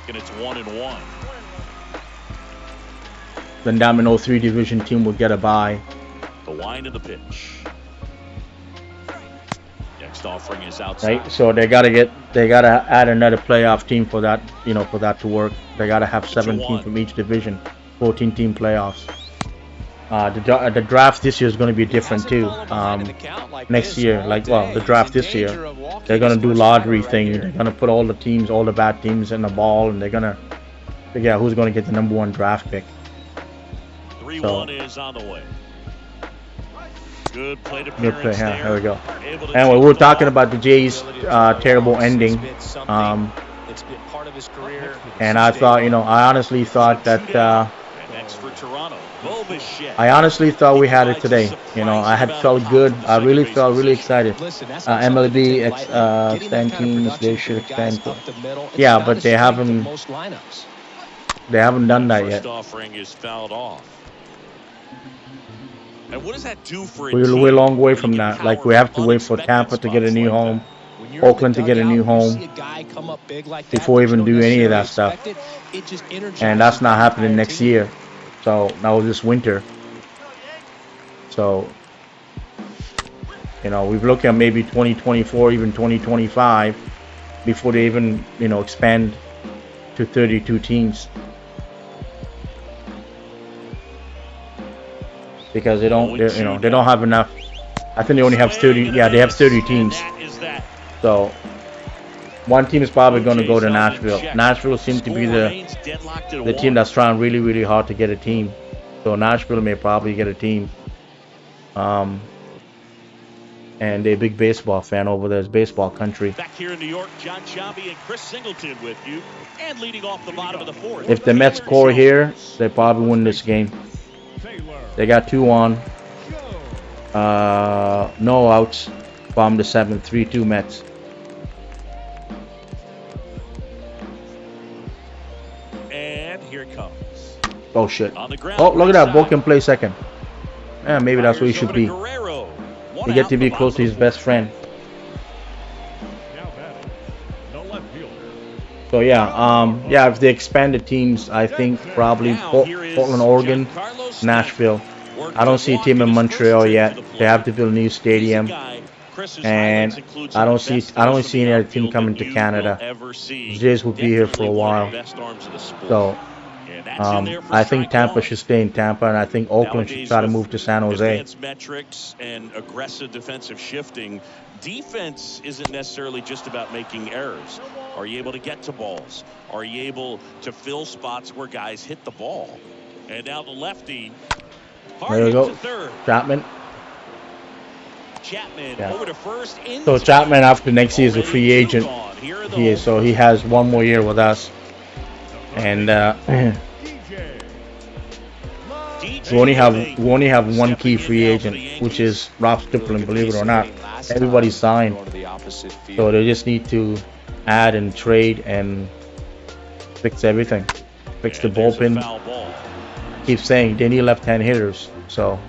And it's 1-1. Then Domino 3 division team will get a bye. The wind of the pitch. Next offering is outside. Right, so they gotta add another playoff team for that, you know, for that to work. They gotta have 17 from each division, 14 team playoffs. The draft this year is going to be different too. Next year, the draft this year, they're going to do lottery thing. They're going to put all the teams, all the bad teams in the ball, and they're going to figure out who's going to get the #1 draft pick. 3-1 is on the way. Good play to good play. Yeah, there we go. Anyway, we're talking about the Jays' terrible ending. And I thought, you know, I honestly thought that. I honestly thought we had it today. You know, I had felt good. I really felt really excited. MLB extend teams, they should extend. Yeah, but they haven't done that yet. And what does that do for we're a long way from that. Like, we have to wait for Tampa to get a new home, Oakland to get a new home before we even do any of that stuff. And that's not happening next year. So now this winter. So, you know, we've looked at maybe 2024, even 2025, before they even, you know, expand to 32 teams. Because they don't, you know, they don't have enough. I think they only have 30. Yeah, they have 30 teams. So one team is probably going to go to Nashville. Nashville seems to be the team that's trying really, really hard to get a team. So Nashville may probably get a team. And they're a big baseball fan over there. It's baseball country. Back here in New York, John Sciambi and Chris Singleton with you, and leading off the bottom of the fourth. If the Mets score here, they probably win this game. They got 2 on. No outs. Bomb the 7th. 3-2 Mets. And here it comes. Oh shit. Oh, look at that. Bullpen play second. Yeah, maybe that's where he should be. He get to be close to his best friend. So yeah, if they expand the teams, I think probably Portland, Oregon, Nashville. I don't see a team in Montreal yet. They have to build a new stadium, and I don't see any other team coming to Canada. The Jays will be here for a while. So I think Tampa should stay in Tampa, and I think Oakland should try to move to San Jose. Advanced metrics and aggressive defensive shifting. Defense isn't necessarily just about making errors. Are you able to get to balls? Are you able to fill spots where guys hit the ball? And now the lefty. There we go. Chapman. Yeah. Over to first. So Chapman after next year is a free agent. So he has 1 more year with us. And we only have 1 key free agent, which is Rob Stripling, believe it or not. Everybody's signed. So they just need to add and trade and fix everything. Fix the bullpen. Keep saying they need left-hand hitters. So,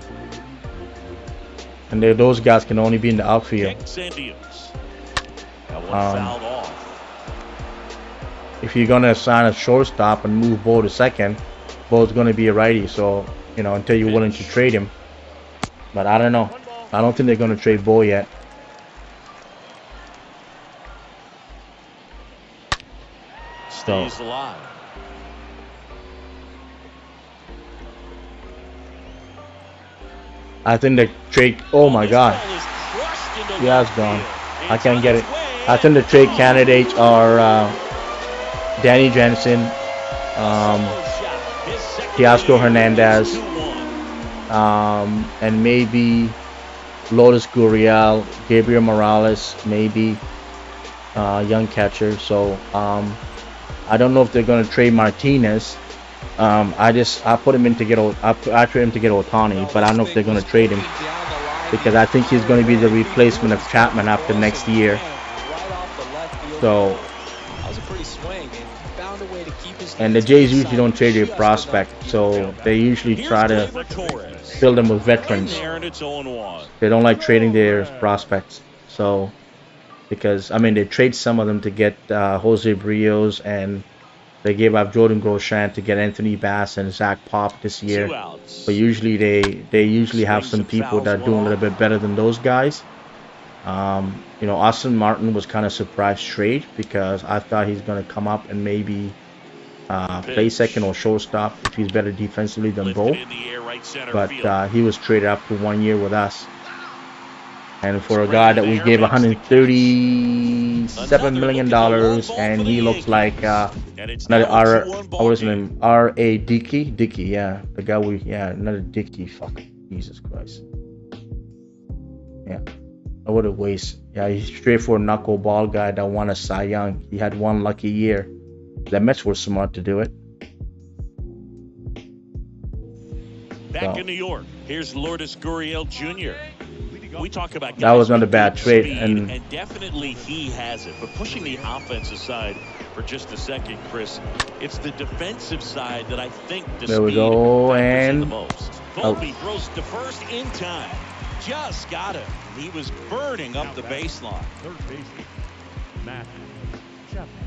and those guys can only be in the outfield. If you're gonna sign a shortstop and move Bo to second, Bo's gonna be a righty. So, you know, until you're willing to trade him. But I don't know. I don't think they're gonna trade Bo yet. Stays alive. I think the trade. Oh my God. Yeah, it's gone. I can't get it. I think the trade candidates are Danny Jansen, Teoscar Hernandez, and maybe Lourdes Gurriel, Gabriel Morales, maybe young catcher. So I don't know if they're gonna trade Martinez. I put him in to get I trade him to get Ohtani, but I don't know if they're gonna trade him because I think he's gonna be the replacement of Chapman after next year. So. And the Jays usually don't trade their prospect, so they usually try to fill them with veterans. They don't like trading their prospects. So, because I mean, they trade some of them to get Jose Brios, and they gave up Jordan Groshant to get Anthony Bass and Zach Pop this year. But usually they usually have some people that are doing a little bit better than those guys. You know, Austin Martin was kind of surprise trade because I thought he's gonna come up and maybe play second or shortstop if he's better defensively than both. But he was traded after 1 year with us. And for a guy that we gave $137 million, and he looks like another what was his name? R.A. Dickey, yeah, the guy another Dickey. Fuck, Jesus Christ. Yeah, what a waste. Yeah, he's straight for a knuckleball guy that won a Cy Young. He had one lucky year. The Mets were smart to do it. Back in New York, here's Lourdes Gurriel Jr. We talk about that was not a bad trade, and definitely he has it. But pushing the offense aside for just a second, Chris, it's the defensive side that I think there we go, and the most. Volpe throws to first in time. Just got him. He was burning up the baseline. Third baseman, Matt Chapman.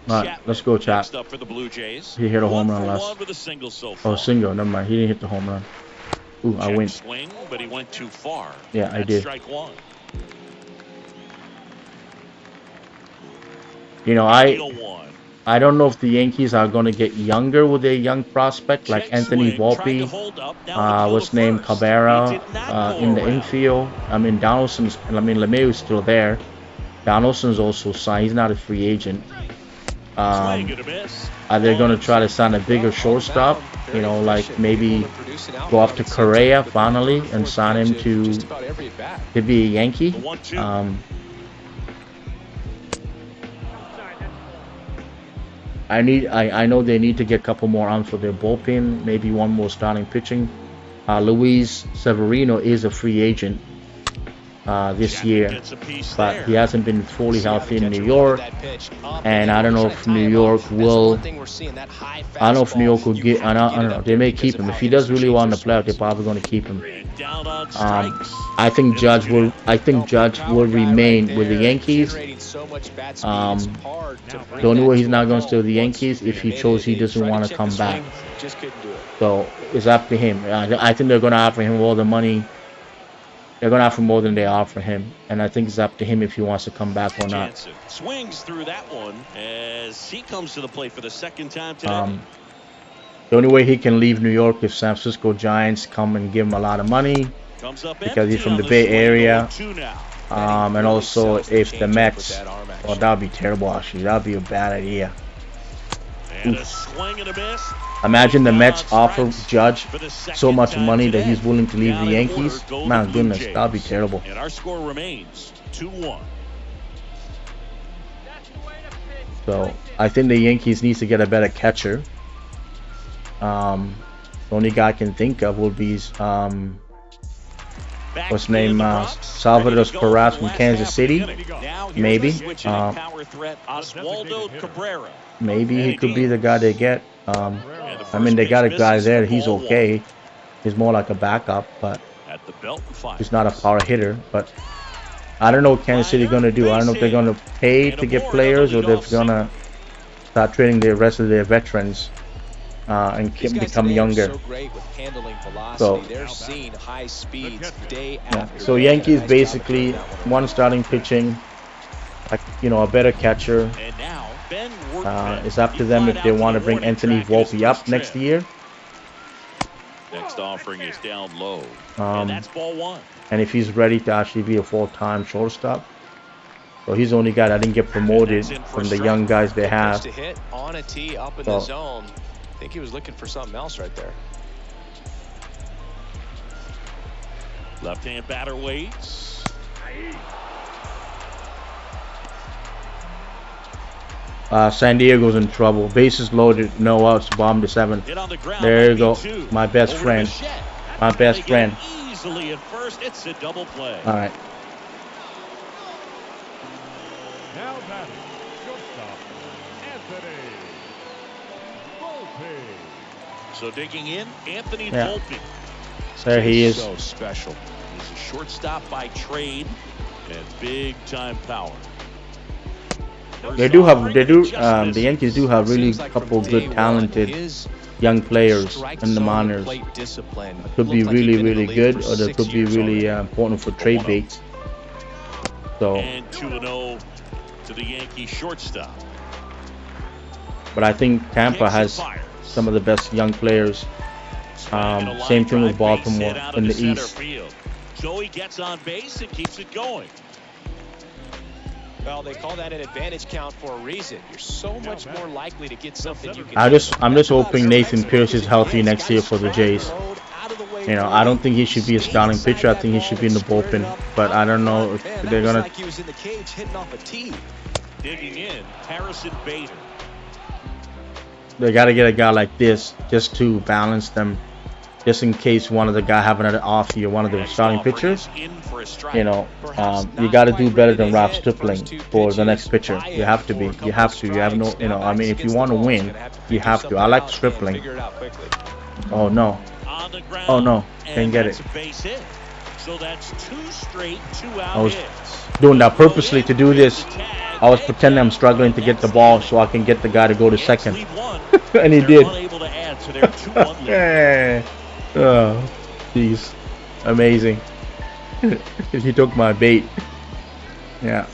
Right, let's go, Chap. Up for the Blue Jays. He hit a home run last. With a single so far. Oh, single. Never mind. He didn't hit the home run. Ooh, I win. Swing, but he went too far. Yeah, I did. Strike one. You know, I don't know if the Yankees are going to get younger with their young prospect like Anthony Volpe, what's his name, Cabrera in the infield. I mean, LeMahieu's still there. Donaldson's also signed. He's not a free agent. Are they going to try to sign a bigger shortstop? You know, like maybe go after Correa finally and sign him to be a Yankee? I know they need to get a couple more arms for their bullpen, maybe one more starting pitching. Louise Severino is a free agent this year, but he hasn't been fully healthy in New York, and I don't know if New York will. I don't know if New York will get. I don't know. They may keep him if he does really well in the playoff. They're probably going to keep him. I think Judge will. Remain with the Yankees. The only way he's not going to stay with the Yankees if he chose he doesn't want to come back. So it's up to him. I think they're going to offer him all the money. They're going to offer more than they offer him, and I think it's up to him if he wants to come back or not. Swings through that one as he comes to the plate for the second time today. The only way he can leave New York if San Francisco Giants come and give him a lot of money because he's from the Bay Area. And also if the Mets, well, that would be terrible actually. That would be a bad idea. Imagine the Mets offer Judge so much money that he's willing to leave the Yankees. My goodness, that would be terrible. And our score remains 2-1. So I think the Yankees needs to get a better catcher. The only guy I can think of will be what's his name? Salvador Perez from Kansas City. Maybe. Maybe he could be the guy they get. I mean, they got a guy there. He's okay. He's more like a backup, but he's not a power hitter. But I don't know what Kansas City going to do. I don't know if they're going to pay to get players or they're going to start trading the rest of their veterans and become younger. So, so Yankees basically one starting pitching, like, you know, a better catcher. It's up to them if they want to bring Anthony Volpe up next year. Next offering is down low, and that's ball one. And if he's ready to actually be a full-time shortstop. So he's the only guy that didn't get promoted from the young guys they have. So I think he was looking for something else right there. Left-hand batter waits. San Diego's in trouble. Bases loaded, no outs, bomb to 7th. There you go. My best friend. My best friend. Easily at first, it's a double play. All right. Now batting, shortstop, Anthony Bullpen. So digging in, Anthony Bullpen. There he is. So special. He's a shortstop by trade and big time power. The Yankees do have really couple good talented young players in the minors. Could be really good, or they could be really important for trade baits. So. And 2-0 to the Yankee shortstop. But I think Tampa has some of the best young players. Same thing with Baltimore in the East. Joey gets on base and keeps it going. Well, they call that an advantage count for a reason. You're so much more likely to get something you can. I'm just hoping Nathan Pierce is healthy next year for the Jays. You know, I don't think he should be a starting pitcher. I think he should be in the bullpen. But I don't know if they're gonna. Like he was in the cage hitting off a tee. Digging in, Harrison Bader. They got to get a guy like this just to balance them, just in case one of the guy having an off year, one of the starting pitchers. You know, you got to do better than Rob Stripling for the next pitcher. You have to be. You have to. You have no. You know, I mean, if you want to win, you have to. I like Stripling. Oh no. Oh no. Can't get it. So that's 2 straight 2-out I was hits. doing that purposely to do this. I was pretending I'm struggling to get the ball so I can get the guy to go to second. And he did. Oh, jeez. Amazing. He took my bait. Yeah.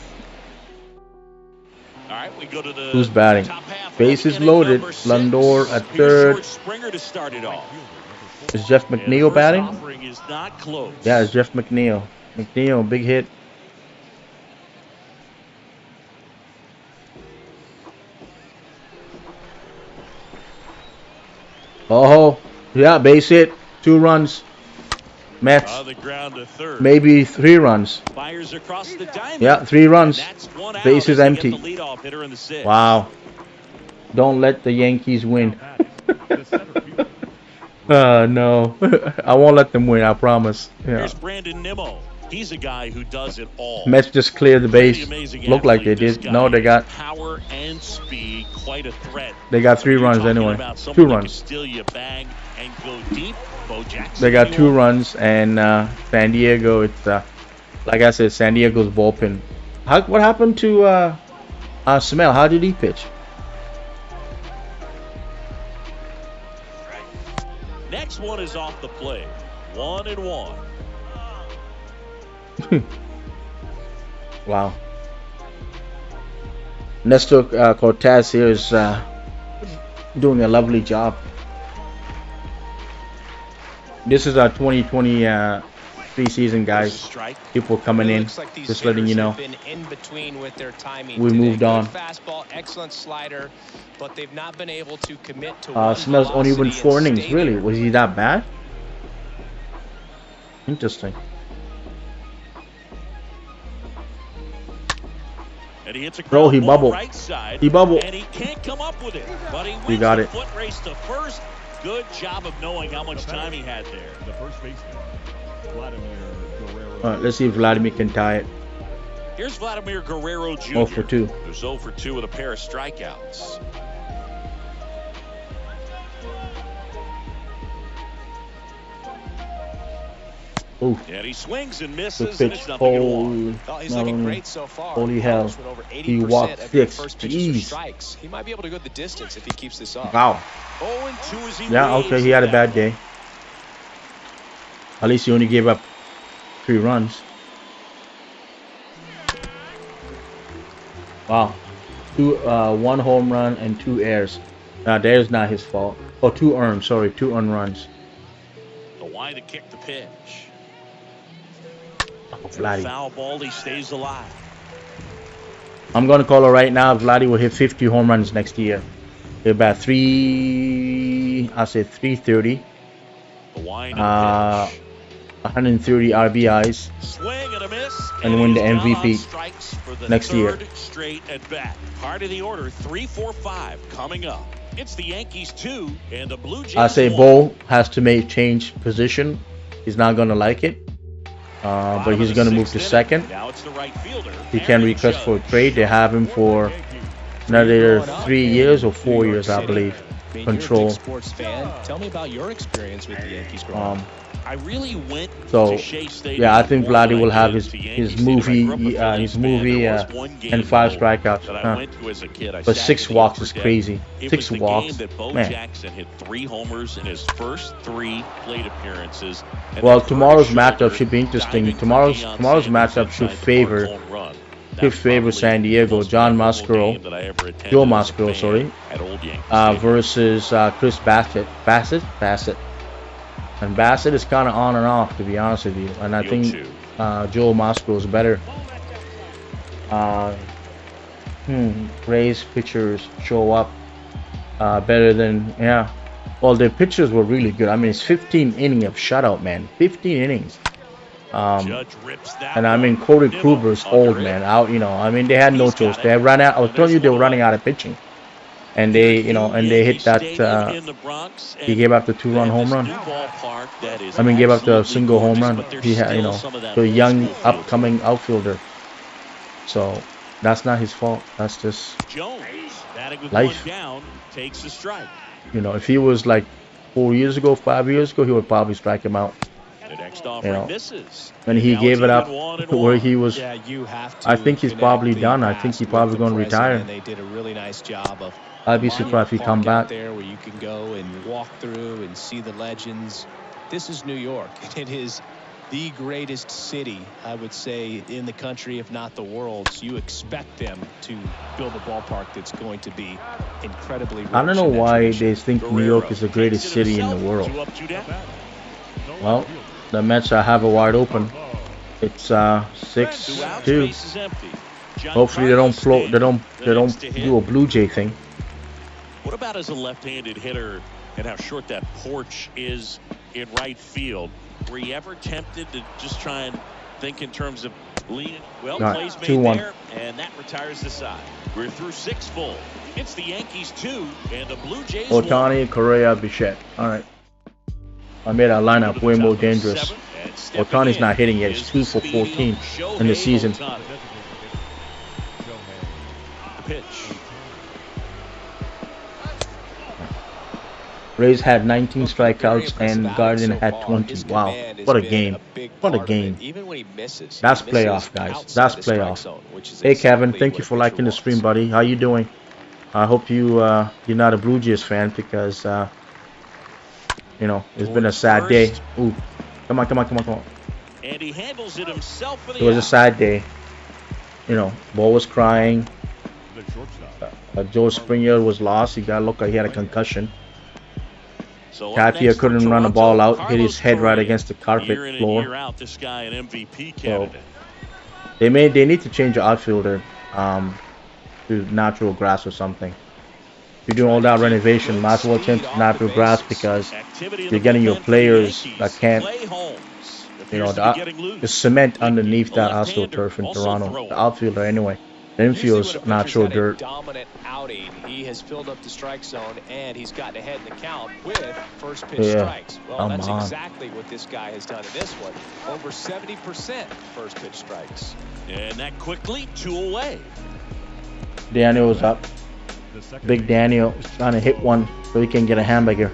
All right, we go to the Who's batting? Bases loaded. Lundor at third. Is Jeff McNeil batting? Yeah, it's Jeff McNeil. McNeil, big hit. Oh, yeah, base hit. 2 runs. Mets. Maybe 3 runs. Yeah, 3 runs. Base is empty. Wow. Don't let the Yankees win. No. I won't let them win, I promise. Yeah. Here's Brandon Nimmo. He's a guy who does it all. Mets just cleared the base. Looked like they did. No, they got power and speed, quite a threat. They got 3 runs anyway. 2 runs. They got 2 runs, and San Diego. It's like I said, San Diego's bullpen. What happened to Smell? How did he pitch? Next one is off the plate. 1-1. Wow. Nestor Cortez here is doing a lovely job. This is our 2020 preseason, guys. People coming in, just letting you know. We moved on. Fastball, excellent slider, but they've not been able to commit to Smells only went 4 innings. Really? Was he that bad? Interesting. And he hits a Bro, he bubbled. Right side, he bubbled. And he can't come up with it. But he got it. Foot race to first. Good job of knowing how much time he had there. The first baseman, Vladimir Guerrero. All right, let's see if Vladimir can tie it. Here's Vladimir Guerrero Jr. 0 for 2. Who's 0 for 2 with a pair of strikeouts. Ooh. And he swings and misses. The pitch. And it's nothing he's looking great so far. Holy hell. He walked 6. Jeez. He might be able to go the distance if he keeps this up. Wow. 0-2 as he yeah, okay, he had a bad day. At least he only gave up 3 runs. Wow. 1 home run and 2 errors. There's not his fault. Oh, 2 earned. Sorry, 2 earned runs. The wide to kick the pitch. Oh, Vladdy. Foul ball, he stays alive. I'm going to call it right now. Vladdy will hit 50 home runs next year. He'll bat 3 330. I say 330. The wind and pitch. 130 RBIs. Swing and a miss, and win the MVP for the next year. Third straight at bat. Part of the order, 3, 4, 5 coming up. It's the Yankees 2 and the Blue Jays. I say Bo has to change position. He's not gonna like it, but he's gonna move to second. Now it's the right fielder. He can request for a trade. They have him for another 3 years or 4 years, I believe. Control. Sports fan. Tell me about your experience with the Yankees growing up. I really went So to Shea Stadium. yeah, I think Vladdy will have his movie and 5 strikeouts. But 6 walks is crazy. 6 walks, That Bo man. Jackson hit 3 homers in his first 3 plate appearances. Well, tomorrow's matchup should be interesting. Tomorrow's matchup should favor San Diego. Joe Mascaro, sorry, versus Chris Bassett. And Bassett is kind of on and off, to be honest with you. And I think Joe Mascaro is better. Rays pitchers show up better than, yeah. Well, their pitchers were really good. I mean, it's 15 innings of shutout, man. 15 innings. And I mean, Corey Kluber's old, man. Out, I mean, they had no choice. They run out. I was telling you, they were running out of pitching. And they, they hit that. He gave up the 2-run home run. I mean, gave up the single home run. He had, the young upcoming outfielder. So that's not his fault. That's just life. If he was like 4 years ago, 5 years ago, he would probably strike him out. And he gave it up where he was. I think he's probably done. I think he's probably going to retire. They did a really nice job of. I'd be surprised if he come back. There where you can go and walk through and see the legends. This is New York. It is the greatest city, I would say, in the country, if not the world. So you expect them to build a ballpark that's going to be incredibly rich. I don't know why they think New York is the greatest city in the world. Well, the Mets have it wide open. It's 6-2. Hopefully they don't float. They don't do a Blue Jay thing. What about as a left-handed hitter and how short that porch is in right field? Were you ever tempted to just try and think in terms of lean? Well, plays made 2-1. there, and that retires the side. We're through 6 full. It's the Yankees 2 and the Blue Jays 1. Ohtani, Correa, Bichette. All right. I made our lineup way more dangerous. Ohtani's not hitting yet. It's 2 for 14 in the season. Pitch. Rays had 19 strikeouts and Guardian had 20. Wow, what a game. What a game. That's playoff, guys. That's playoff. Hey, Kevin, thank you for liking the stream, buddy. How you doing? I hope you're not a Blue Jays fan because, it's been a sad day. Ooh, come on. And he handles it himself for the It was a sad day. Bo was crying. Joe Springer was lost. He looked like he had a concussion. Tapia couldn't run the ball out, hit his head right against the carpet floor. So they need to change the outfielder to natural grass or something. If you're doing all that renovation, might as well change to natural grass because you're getting your players that can't. The cement underneath that AstroTurf in Toronto, the outfielder anyway. The infield's natural dirt. Dominant outing. He has filled up the strike zone and he's gotten ahead in the count with first pitch strikes. Well, that's exactly what this guy has done in this one. Over 70% first pitch strikes. And that quickly 2 away. Daniel's up. Big Daniel trying to hit one so he can get a hamburger.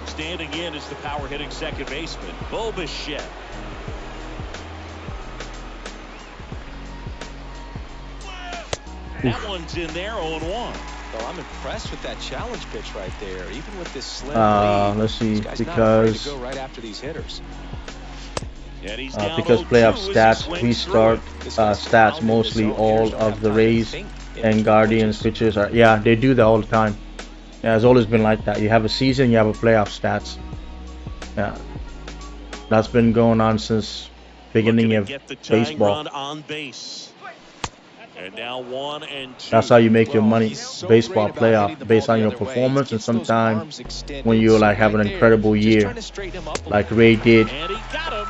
Standing in is the power hitting second baseman, Bo Bichette. That one's in there, 0-1. Well, I'm impressed with that challenge pitch right there. Even with this slim lead, let's see, this guy's because not afraid to go right after these hitters. Because playoff stats, restart stats, mostly all of the Rays and Guardians pitchers are, they do that all the time. Yeah, it's always been like that. You have a season, you have a playoff stats. Yeah, that's been going on since beginning of baseball. On base. And now 1 and 2. That's how you make your money. He's so Baseball great about hitting playoff the based ball on the your other way. performance, He and gets those sometimes arms extended. when you So like have an right there, incredible just year, trying to straighten him up a like little Ray bit. did, And he got him.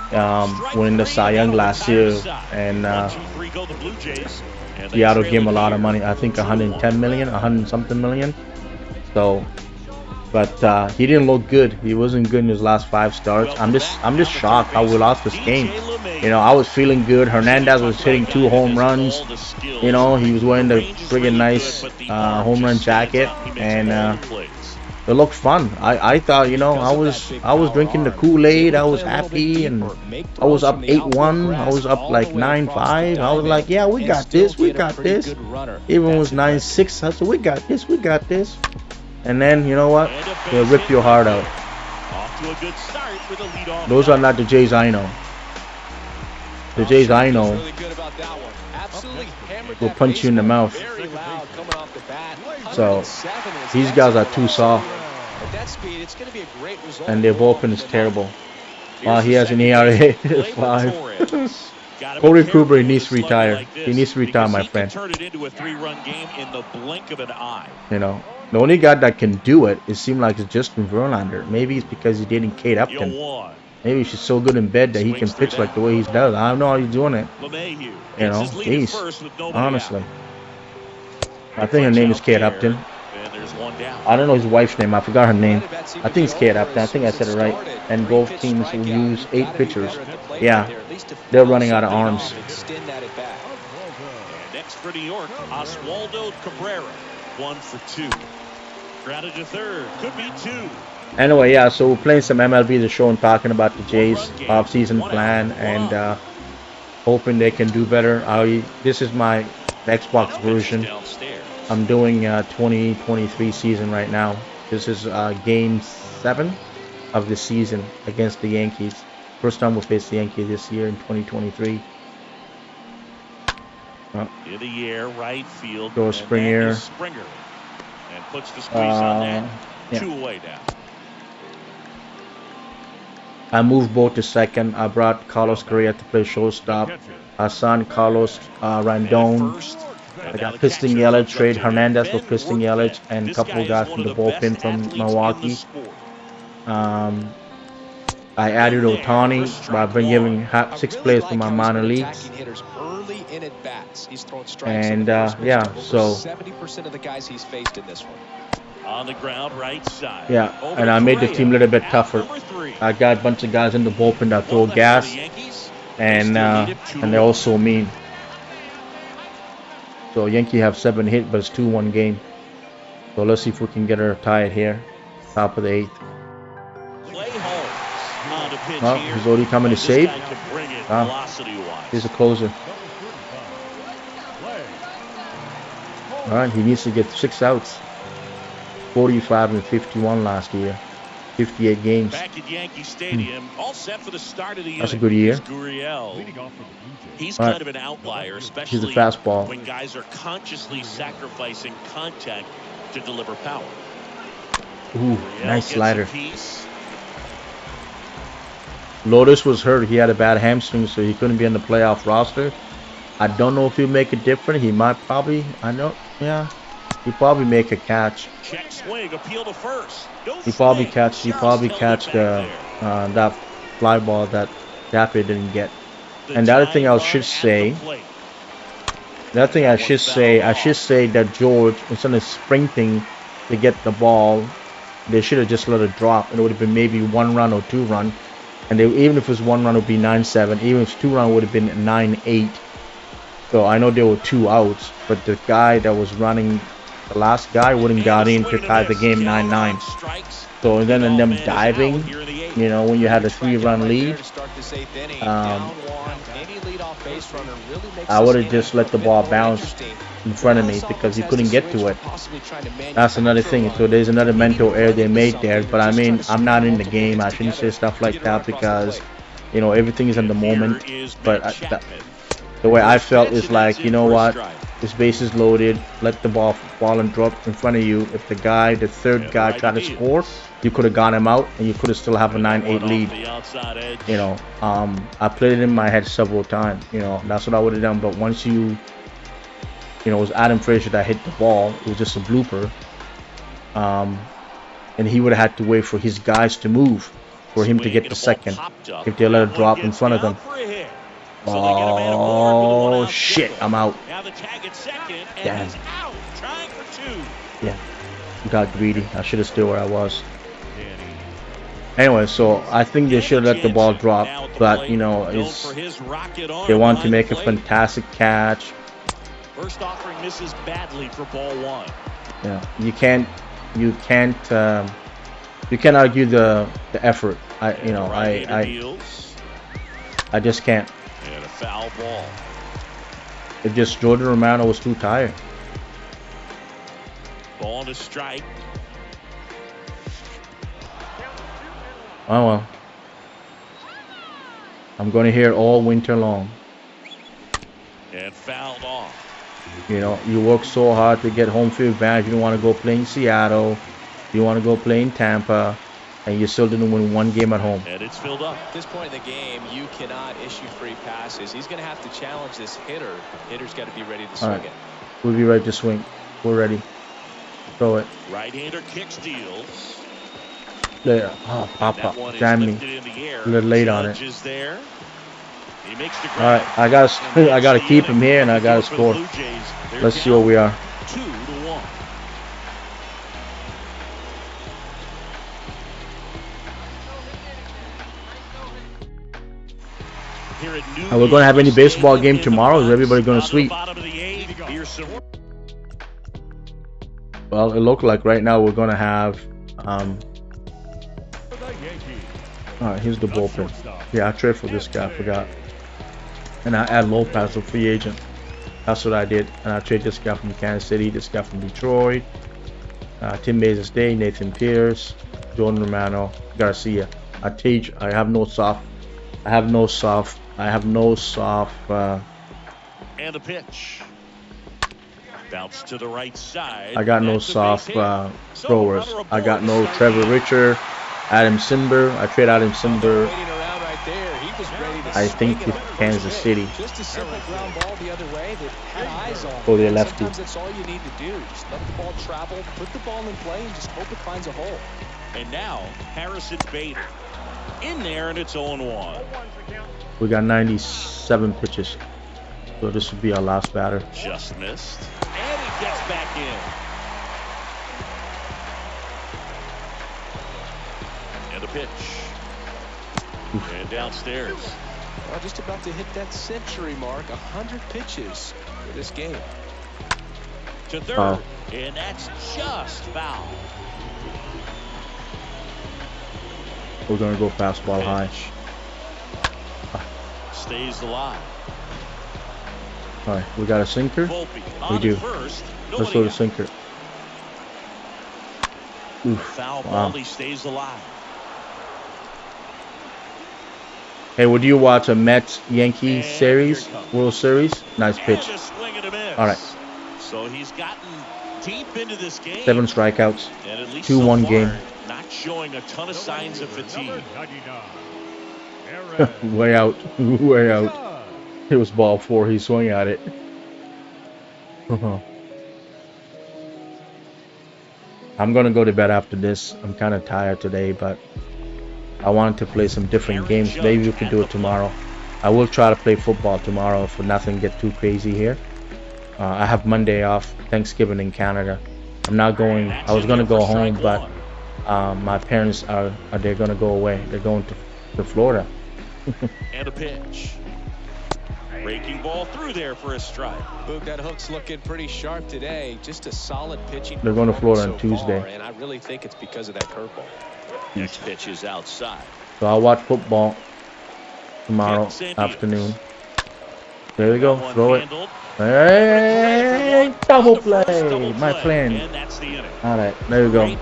Strike winning the 3, Cy and Young that'll last retire year, the side. and 1, 2, 3 go the Blue Jays. And they Seattle trail gave him a it lot of here, money. I think 2-1. 110 million, 100 something million. So, but he didn't look good. He wasn't good in his last 5 starts. I'm just shocked how we lost this game. You know, I was feeling good. Hernandez was hitting 2 home runs. You know, he was wearing the friggin' nice home run jacket, and it looked fun. I thought, you know, I was drinking the Kool-Aid. I was happy, and I was up 8-1. I was up like 9-5. I was like, yeah, we got this. We got this. Even was 9-6. I said, we got this. We got this. And then, you know what? They'll rip your heart out. Off to a good start with a leadoff. Those are not the Jays I know. The Jays I know will punch you in the mouth. So, these guys are too soft. And their bullpen is terrible. He has an ERA of 5. Corey Kluber needs to retire. He needs to retire, my friend. Turn it into a 3-run game in the blink of an eye. You know, the only guy that can do it, it seems like, is Justin Verlander. Maybe it's because he's dating Kate Upton. Maybe she's so good in bed that he can pitch like the way he does. I don't know how he's doing it. You know, jeez. Honestly. I think her name is Kate Upton. I don't know his wife's name. I forgot her name. I think it's Kate Upton. I think I said it right. And both teams will use 8 pitchers. Yeah, they're running out of arms. Next for New York, Oswaldo Cabrera, 1 for 2. Grounded to third, could be 2. Anyway, yeah, so we're playing some MLB The Show and talking about the Jays off-season plan and hoping they can do better. This is my Xbox version. I'm doing 2023 season right now. This is game 7 of the season against the Yankees. First time we'll face the Yankees this year in 2023. In the air, right field. Go Springer. And puts the squeeze on that. Yeah. 2 away now. I moved both to second. I brought Carlos Correa to play shortstop. I signed Carlos Rondon. I got Piston Yelich, trade Hernandez for Piston Yelich, and a couple of guys from the bullpen from Milwaukee. I added Ohtani, but I've been giving 6 players from my minor leagues. And yeah, so 70% of the guys he's faced in this one. On the ground, right side. Yeah, and I made the team a little bit tougher. I got a bunch of guys in the bullpen that throw gas, and they're also mean. So Yankee have 7 hits, but it's 2-1 game. So let's see if we can get her tied here, top of the 8th. Oh, he's already coming to save. Here's a closer. All right, he needs to get 6 outs. 45 and 51 last year. 58 games. Back at Yankee Stadium, all set for the start of the That's a good year. He's kind of an outlier, especially He's a fastball. when guys are consciously sacrificing contact to deliver power. Ooh, nice slider. Lotus was hurt. He had a bad hamstring, so he couldn't be on the playoff roster. I don't know if he'll make it different. He might probably. He'll probably make a catch. Check swing, appeal to first. He probably catch the that fly ball that Daffy didn't get. And the other thing I should say that George, instead of sprinting to get the ball, they should have just let it drop. It would have been maybe 1 run or 2 run. And even if it was 1 run, it would be 9-7. Even if it's 2 run, it would have been 9-8. So I know there were 2 outs, but the guy that was running, the last guy, wouldn't got in to tie the game 9-9. So and then in them diving, you know, when you had a 3-run lead, I would have just let the ball bounce in front of me because he couldn't get to it. That's another thing. So there's another mental error they made there. But I mean, I'm not in the game. I shouldn't say stuff like that because, you know, everything is in the moment. But the way I felt is like, you know what? This base is loaded. Let the ball fall and drop in front of you. If the third guy tried to score, you could have got him out and you could have still have a 9-8 lead. You know, I played it in my head several times. You know, that's what I would have done. But once you You know, it was Adam Frazier that hit the ball. It was just a blooper. And he would have had to wait for his guys to move for him to get the second if they let it drop in front of them. Oh shit! I'm out. Damn. Yeah, got greedy. I should have stayed where I was. Anyway, so I think they should have let the ball drop, but you know, they want to make a fantastic catch. First offering misses badly for ball one. Yeah, you can't argue the effort. I just can't. And a foul ball. It just Jordan Romano was too tired. Ball to strike. Oh well. I'm gonna hear it all winter long. And fouled off. You know, you work so hard to get home field advantage. You don't want to go play in Seattle. You want to go play in Tampa, and you still didn't win one game at home. And it's filled up. At this point in the game, you cannot issue free passes. He's going to have to challenge this hitter. Hitter's got to be ready to swing it. We'll be ready to swing. We're ready. Throw it. Right-hander kick steals. There. Oh, Papa. Damn me. A little late on it. There. He makes the all right, I gotta keep him here, and I gotta score. Let's see what we are. 2-1. Are we gonna have any baseball game tomorrow? Is everybody gonna sweep? Well, it looked like right now we're gonna have. All right, here's the bullpen. Yeah, I traded for this guy. I forgot. And I add Lopez, a free agent. That's what I did. And I trade this guy from Kansas City, this guy from Detroit, Tim Mazes Day, Nathan Pierce, Jordan Romano, Garcia. I have no soft. And a pitch. Bounce to the right side. I got no soft throwers. I got no Trevor Richard, Adam Simber. I trade Adam Simber. I think with Kansas City. Just a simple ground ball the other way that had eyes on. Oh, they lefty. Sometimes that's all you need to do. Just let the ball travel, put the ball in play, and just hope it finds a hole. And now Harrison Bader in there, and it's 0-1. We got 97 pitches, so this will be our last batter. Just missed, and he gets back in. And a pitch. And downstairs. Well, just about to hit that century mark. 100 pitches for this game. To third, and that's just foul. We're gonna go fastball high. Stays alive. All right, we got a sinker. We do. Let's go to sinker. Oof. Foul ball. He stays alive. Hey, would you watch a Mets-Yankees series, World Series? Nice pitch. All right. So he's gotten deep into this game. 7 strikeouts. 2-1 game. Not showing a ton of signs of fatigue. Way out. Way out. It was ball 4. He swung at it. I'm going to go to bed after this. I'm kind of tired today, but I wanted to play some different games. Maybe we can do it tomorrow. I will try to play football tomorrow if nothing get too crazy here. I have Monday off, Thanksgiving in Canada. I'm not going. I was going to go home, but my parents they're going to go away. They're going to Florida. And a pitch. Breaking ball through there for a strike. Boog, that hook's looking pretty sharp today. Just a solid pitching. They're going to Florida on Tuesday. Far, and I really think it's because of that curveball. Next pitch is outside. So I'll watch football tomorrow afternoon. There we go. Throw it. Hey, double play. My friend. All right, there we go.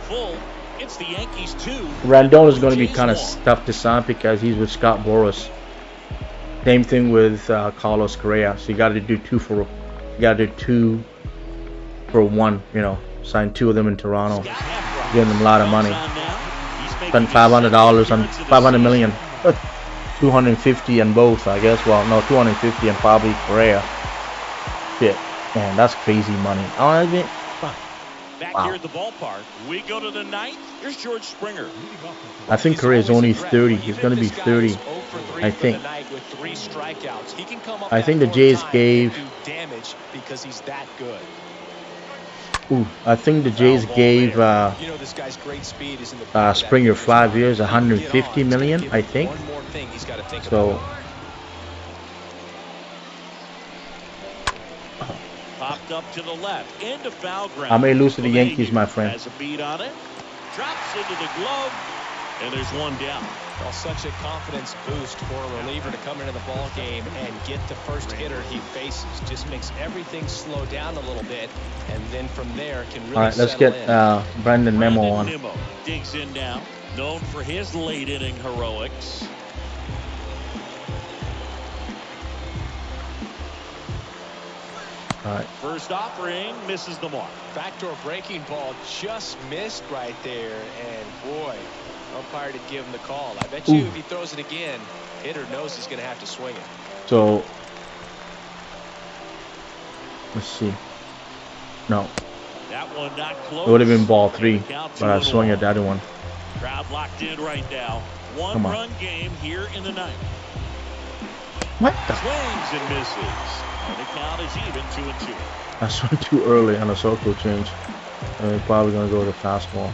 It's the Yankees 2. Randon is going to be kind of tough to sign because he's with Scott Boras. Same thing with Carlos Correa. So you got to do 2 for 1. You know, sign 2 of them in Toronto. Give them a lot of money. Spend $500 on $500 million. 250 on both, I guess. Well, no, 250 and probably Correa. Shit. Man, that's crazy money. Oh, I mean, fuck. Back Wow. here at the ballpark, we go to the ninth. Here's George Springer. I think Correa is only 30. He's going to be 30, I think. I think the Jays gave. Ooh, I think the Jays gave Springer 5 years, 150 million, I think. So. Popped up to the left, into foul ground. I may lose to the Yankees, my friend. Has a beat on it, drops into the glove, and there's one down. Well, such a confidence boost for a reliever to come into the ball game and get the first hitter he faces. Just makes everything slow down a little bit, and then from there can really. All right, let's get Brandon Nimmo on. Nimmo digs in now, known for his late inning heroics. All right. First offering misses the mark. Backdoor breaking ball just missed right there, and boy, umpire did give him the call. I bet you if he throws it again, hitter knows he's going to have to swing it. So let's see. No. That one not close. It would have been ball 3, but I swung at the other one. Crowd locked in right now. One-run game here in the ninth. What the? Swings and misses. And the count is even 2-2. I swung too early on a circle change. I'm probably gonna go to fastball.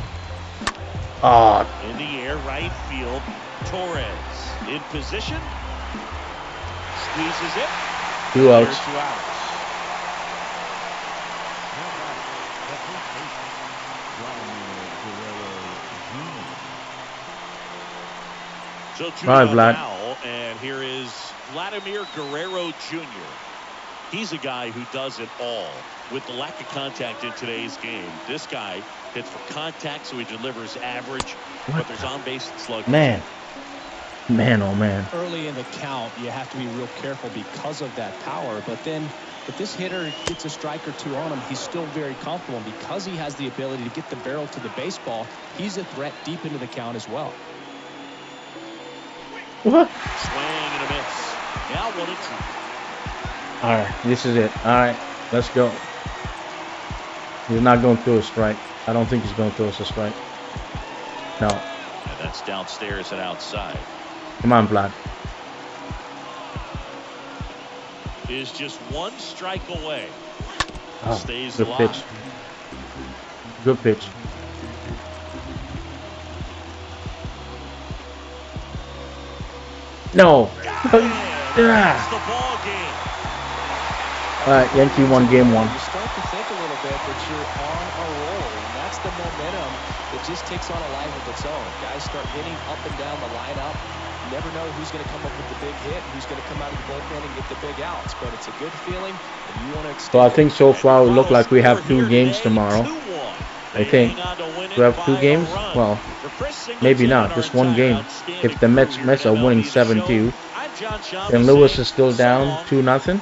Oh. In the air, right field. Torres in position. Squeezes it. 2 outs. 2 outs. So 2 right, Vlad. Now, and here is Vladimir Guerrero Jr. He's a guy who does it all. With the lack of contact in today's game, this guy hits for contact, so he delivers average, but there's on-base slug. Man, oh man. Early in the count, you have to be real careful because of that power, but then if this hitter gets a strike or 2 on him, he's still very comfortable, and because he has the ability to get the barrel to the baseball, he's a threat deep into the count as well. What? Swing and a miss. Now 1-2. All right, this is it. All right, let's go. He's not going to throw a strike. I don't think he's going to throw us a strike. No. And that's downstairs and outside. Come on, Vlad. Is just 1 strike away. Oh, Stays good alive. pitch. Good pitch. No. That's the ball game. All right, Yankee won game 1. You start to think a little bit that you're on a roll, and that's the momentum that just takes on a life of its own. Guys start hitting up and down the lineup. You never know who's going to come up with the big hit, who's going to come out of the bullpen and get the big outs, but it's a good feeling. And you want to extend. So I think so far we look like we have 2 games tomorrow. I think we have 2 games. Well, maybe not. Just 1 game. If the Mets are winning 7-2, and Lewis is still down 2-0.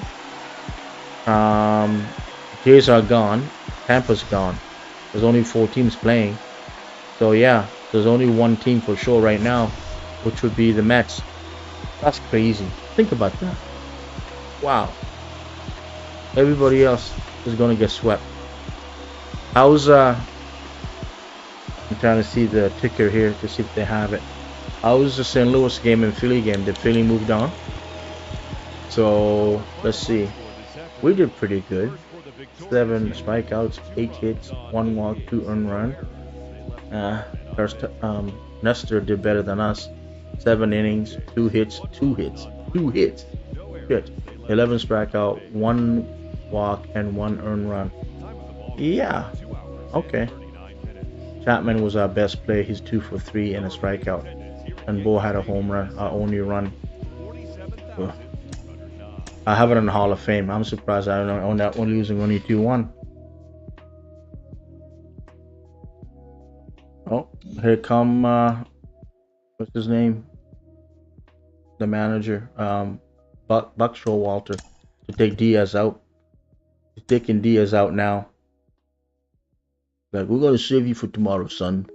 Jays are gone. Tampa's gone. There's only 4 teams playing. So yeah, there's only 1 team for sure right now, which would be the Mets. That's crazy. Think about that. Wow. Everybody else is gonna get swept. How's I'm trying to see the ticker here to see if they have it. How's the St. Louis game and Philly game? Did Philly moved on? So let's see. We did pretty good. 7 strikeouts, 8 hits, 1 walk, 2 earned run. Nestor did better than us. 7 innings, 2 hits. Good. 11 strikeout, 1 walk, and 1 earned run. Yeah. Okay. Chapman was our best player. He's 2 for 3 and a strikeout. And Bo had a home run, our only run. Ugh. I have it in the Hall of Fame. I'm surprised I don't own that one, losing only 2-1. Oh, here come what's his name? The manager, Buck Showalter, to take Diaz out. He's taking Diaz out now. Like, we're gonna save you for tomorrow, son.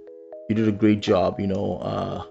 You did a great job, you know.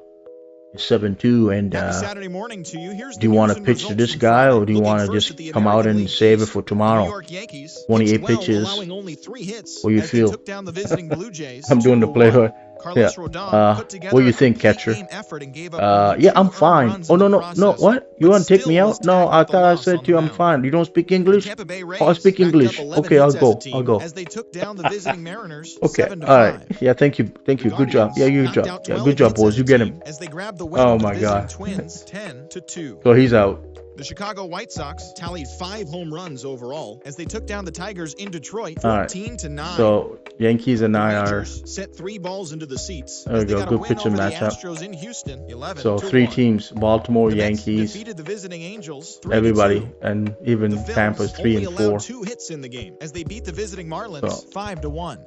It's 7-2, and Happy Saturday morning to you. Here's do you the want news to and pitch to results this from guy, Friday. or do you Looking want to first at just the come out American and League save it East, for the New tomorrow? York Yankees 28 pitched well, pitches. allowing only 3 hits What you as they feel? took down the visiting Blue Jays. I'm doing the play. 2-1. Yeah. Carlos Rodon put together What do you a think, complete catcher? game effort and gave up only Yeah, 2 I'm earned fine. runs Oh, in no, the no, no. process, What? You but want to take still me was out? No, tagged I with a thought I loss said on to you the I'm mound. fine. You don't speak The English? Tampa Bay Oh, I Rays speak racked English. up 11 Okay, I'll hits as a go. I'll team go. as they took down the visiting Mariners Okay. 7-5. All right. Yeah, thank you. Thank The you. Good job. Guardians Yeah, good knocked job. out Yeah, 12 good job, hits boys. as You a get team him. as they grabbed the win Oh, over the my visiting God. Twins 10-2. So he's out. The Chicago White Sox tallied 5 home runs overall as they took down the Tigers in Detroit All right. 14-9. So Yankees and The 9 are. Rangers set 3 balls into the seats There as we they go. got a Good win pitching over the matchup. Astros in Houston 11-1. So 3 teams: Baltimore, The Mets Yankees, defeated the visiting Angels 3-2. everybody, and even The Phils Tampa's 3 only and allowed 4. 2 hits in the game as they beat the visiting Marlins So 5-1.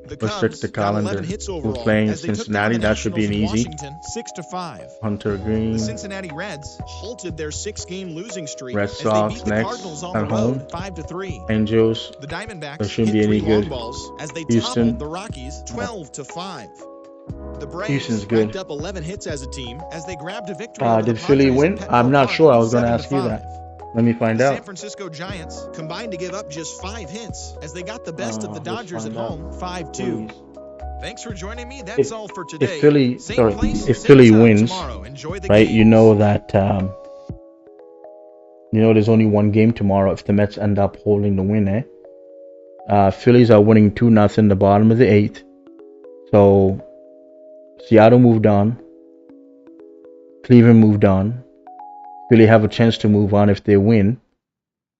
The let's check Cubs the got 11 calendar. hits We're overall playing as they took Cincinnati. down the That should be an Nationals in easy. Washington 6-5. Hunter The Green. Cincinnati Reds halted their 6-game losing streak Red as they Sox beat the next Cardinals on at the road home. 5-3. Angels. The That Diamondbacks shouldn't hit be any 3 long good. balls as they Houston. toppled the Rockies 12-5. The Braves Houston's good. racked up 11 hits as a team as they grabbed a victory over the Did Philly Padres win? at Petco I'm not Park sure. I was going to ask you 7-5. that. Let me find The San out. Francisco Giants combined to give up just 5 hits as they got the best of the Let's Dodgers at find out. home 5-2. Please. Thanks for joining me. That's all for today. If Philly, Same sorry, place, if same Philly time wins, tomorrow. Enjoy the right? games. You know that there's only one game tomorrow if the Mets end up holding the win, eh? Phillies are winning 2-0 the bottom of the 8th. So Seattle moved on. Cleveland moved on. Philly have a chance to move on if they win.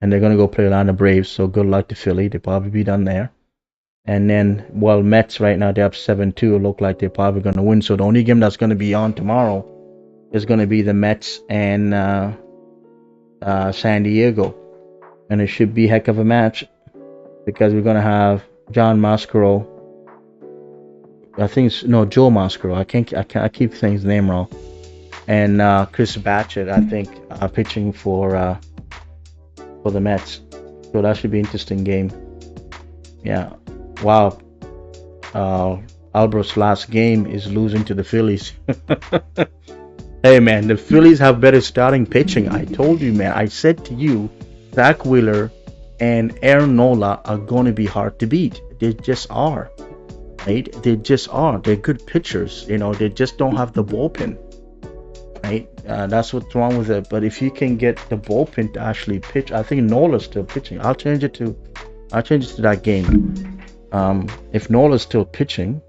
And they're going to go play Atlanta Braves. So good luck to Philly. They'll probably be done there. And then, well, Mets right now, they're up 7-2. It look like they're probably going to win. So the only game that's going to be on tomorrow is going to be the Mets and San Diego. And it should be a heck of a match because we're going to have John Mascaro. I think it's, no, Joe Mascaro. I keep saying his name wrong. And Chris Batchett, I think, pitching for the Mets. So that should be an interesting game. Yeah. Wow. Albert's last game is losing to the Phillies. Hey, man, the Phillies have better starting pitching. I told you, man. I said to you, Zach Wheeler and Aaron Nola are going to be hard to beat. They just are. Right? They just are. They're good pitchers. You know, they just don't have the bullpen. Right? That's what's wrong with it. But if you can get the bullpen to actually pitch, I think Nola's still pitching. I'll change it to that game. If Nola's still pitching,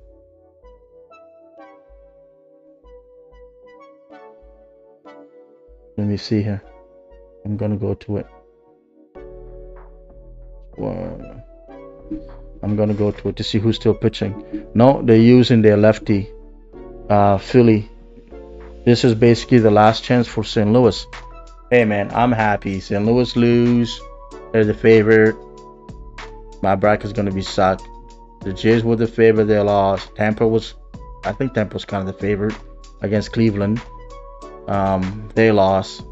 let me see here. I'm gonna go to it. I'm gonna go to it to see who's still pitching. No, they're using their lefty, Philly. This is basically the last chance for St. Louis. Hey, man, I'm happy. St. Louis lose. They're the favorite. My bracket's gonna be sucked. The Jays were the favorite. They lost. I think Tampa was kind of the favorite against Cleveland. They lost,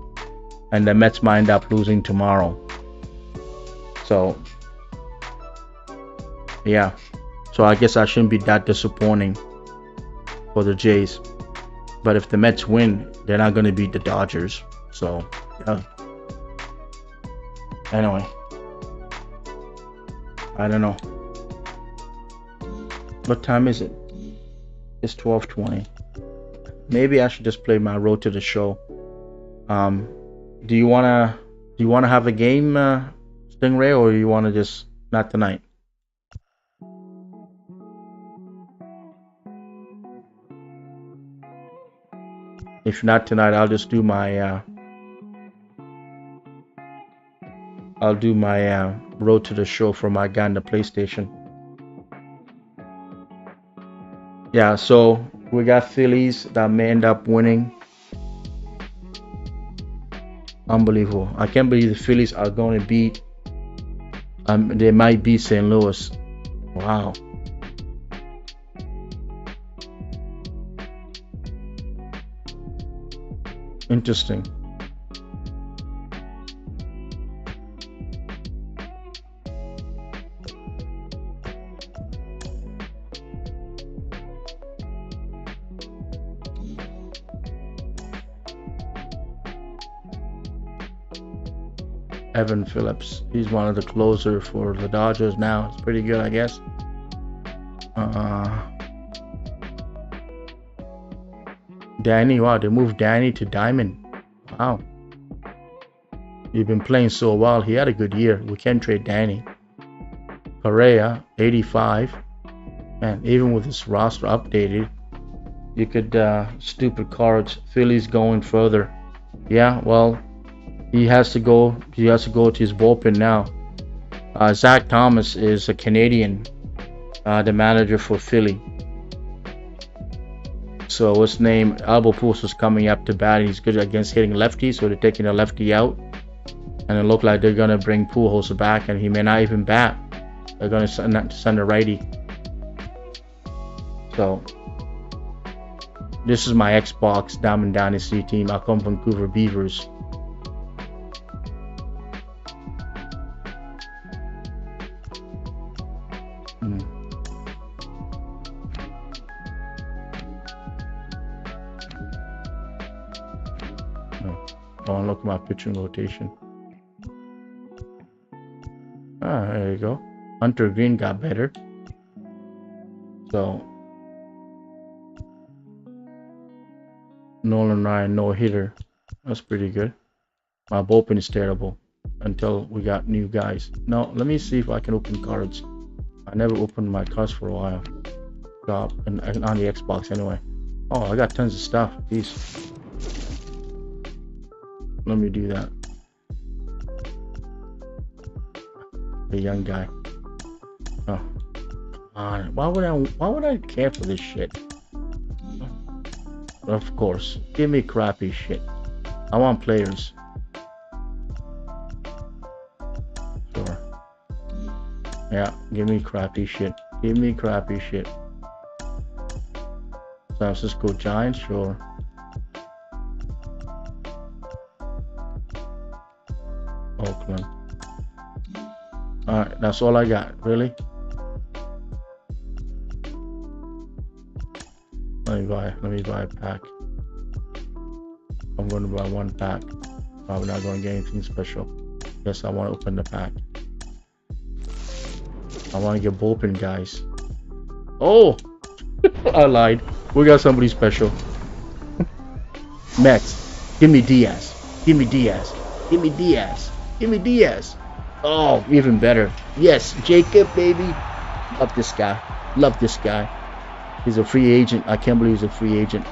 and the Mets might end up losing tomorrow. So, yeah. So I guess I shouldn't be that disappointing for the Jays. But if the Mets win, they're not going to beat the Dodgers. So, yeah. Anyway, I don't know. What time is it? It's 12:20. Maybe I should just play my road to the show. Do you wanna have a game, Stingray, or you wanna just not tonight? If not tonight, I'll just do my road to the show for my guy on the PlayStation. Yeah, so we got Phillies that may end up winning. Unbelievable. I can't believe the Phillies are going to beat. They might beat St. Louis. Wow. Interesting. Evan Phillips. He's one of the closer for the Dodgers now. It's pretty good, I guess. Danny, wow, they moved Danny to Diamond. Wow. He's been playing so well. He had a good year. We can't trade Danny. Correa, 85. Man, even with this roster updated, you could, stupid cards. Philly's going further. Yeah, well, he has to go to his bullpen now. Zach Thomas is a Canadian, the manager for Philly. So his name, Albert Pujols is coming up to bat. He's good against hitting lefties, so they're taking a lefty out. And it looked like they're gonna bring Pujols back, and he may not even bat. They're gonna send a righty. So this is my Xbox Diamond Dynasty team. I come from Vancouver Beavers. Oh, look at my pitching rotation. There you go. Hunter Green got better. So Nolan Ryan, no hitter. That's pretty good. My bullpen is terrible until we got new guys. Now let me see if I can open cards. I never opened my cards for a while. And on the Xbox anyway. Oh, I got tons of stuff. Peace. Let me do that. The young guy. Oh, why would I care for this shit? Of course, give me crappy shit. I want players. Sure. Yeah, give me crappy shit. Give me crappy shit. San Francisco Giants, sure. Oakland. Alright, that's all I got. Really? Let me buy a pack. I'm going to buy one pack. Probably not going to get anything special. Yes, I want to open the pack. I want to get bullpen guys. Oh! I lied. We got somebody special. Mets. Give me Diaz. Give me Diaz. Give me Diaz. Give me Diaz. Oh, even better. Yes, Jacob, baby. Love this guy. Love this guy. He's a free agent. I can't believe he's a free agent.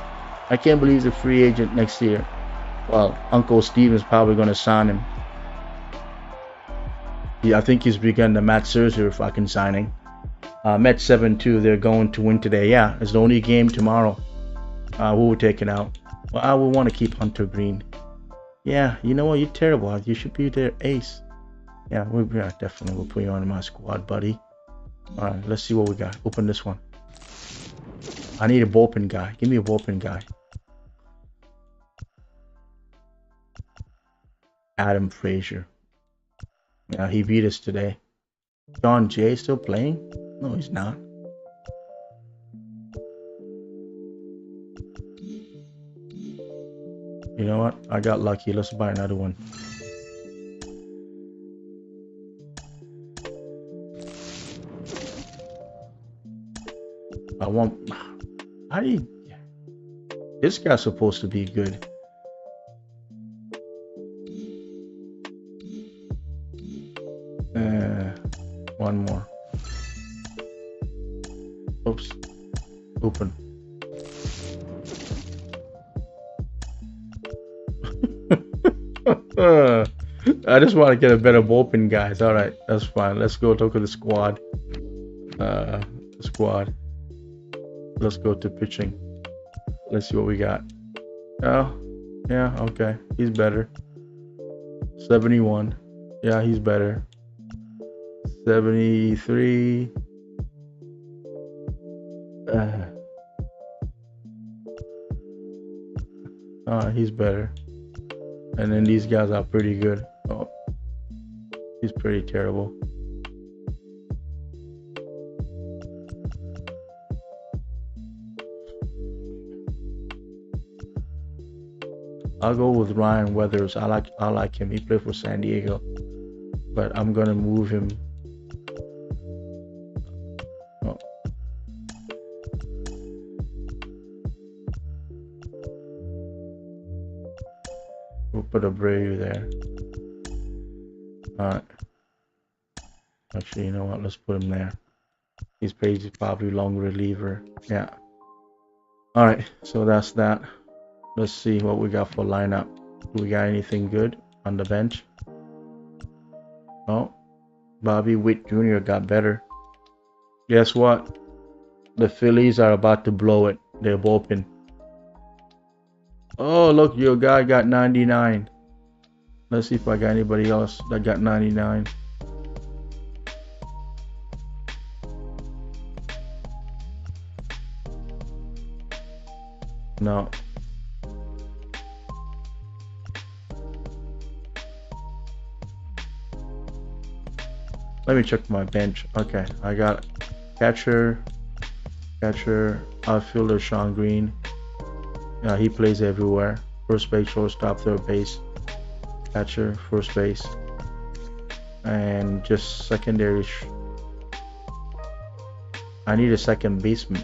I can't believe he's a free agent next year. Well, Uncle Steven's probably going to sign him. Yeah, I think he's begun the Matt Scherzer fucking signing. Mets 7-2. They're going to win today. Yeah, it's the only game tomorrow. Who will take it out? Well, I would want to keep Hunter Green. Yeah, you know what? You're terrible. You should be their ace. Yeah, definitely. We'll put you on my squad, buddy. All right, let's see what we got. Open this one. I need a bullpen guy. Give me a bullpen guy. Adam Frazier. Yeah, he beat us today. John Jay still playing? No, he's not. You know what? I got lucky. Let's buy another one. I want... How do you... This guy's supposed to be good. One more. Oops. Open. I just want to get a better bullpen, guys. All right, that's fine. Let's go talk to the squad. Let's go to pitching. Let's see what we got. Oh, yeah, okay. He's better. 71. Yeah, he's better. 73. He's better. And then these guys are pretty good. Oh, he's pretty terrible. I'll go with Ryan Weathers. I like him. He played for San Diego. but I'm gonna move him. Oh. We'll put Abreu there. Alright. Actually, you know what? Let's put him there. He's probably long reliever. Yeah. Alright, so that's that. Let's see what we got for lineup. Do we got anything good on the bench? Oh, Bobby Witt Jr. got better. Guess what? The Phillies are about to blow it. They're bullpen. Oh, look, your guy got 99. Let's see if I got anybody else that got 99. No. Let me check my bench. Okay, I got catcher, outfielder Sean Green. Yeah, he plays everywhere. First base, shortstop, third base, catcher, first base, and just secondary. I need a second baseman.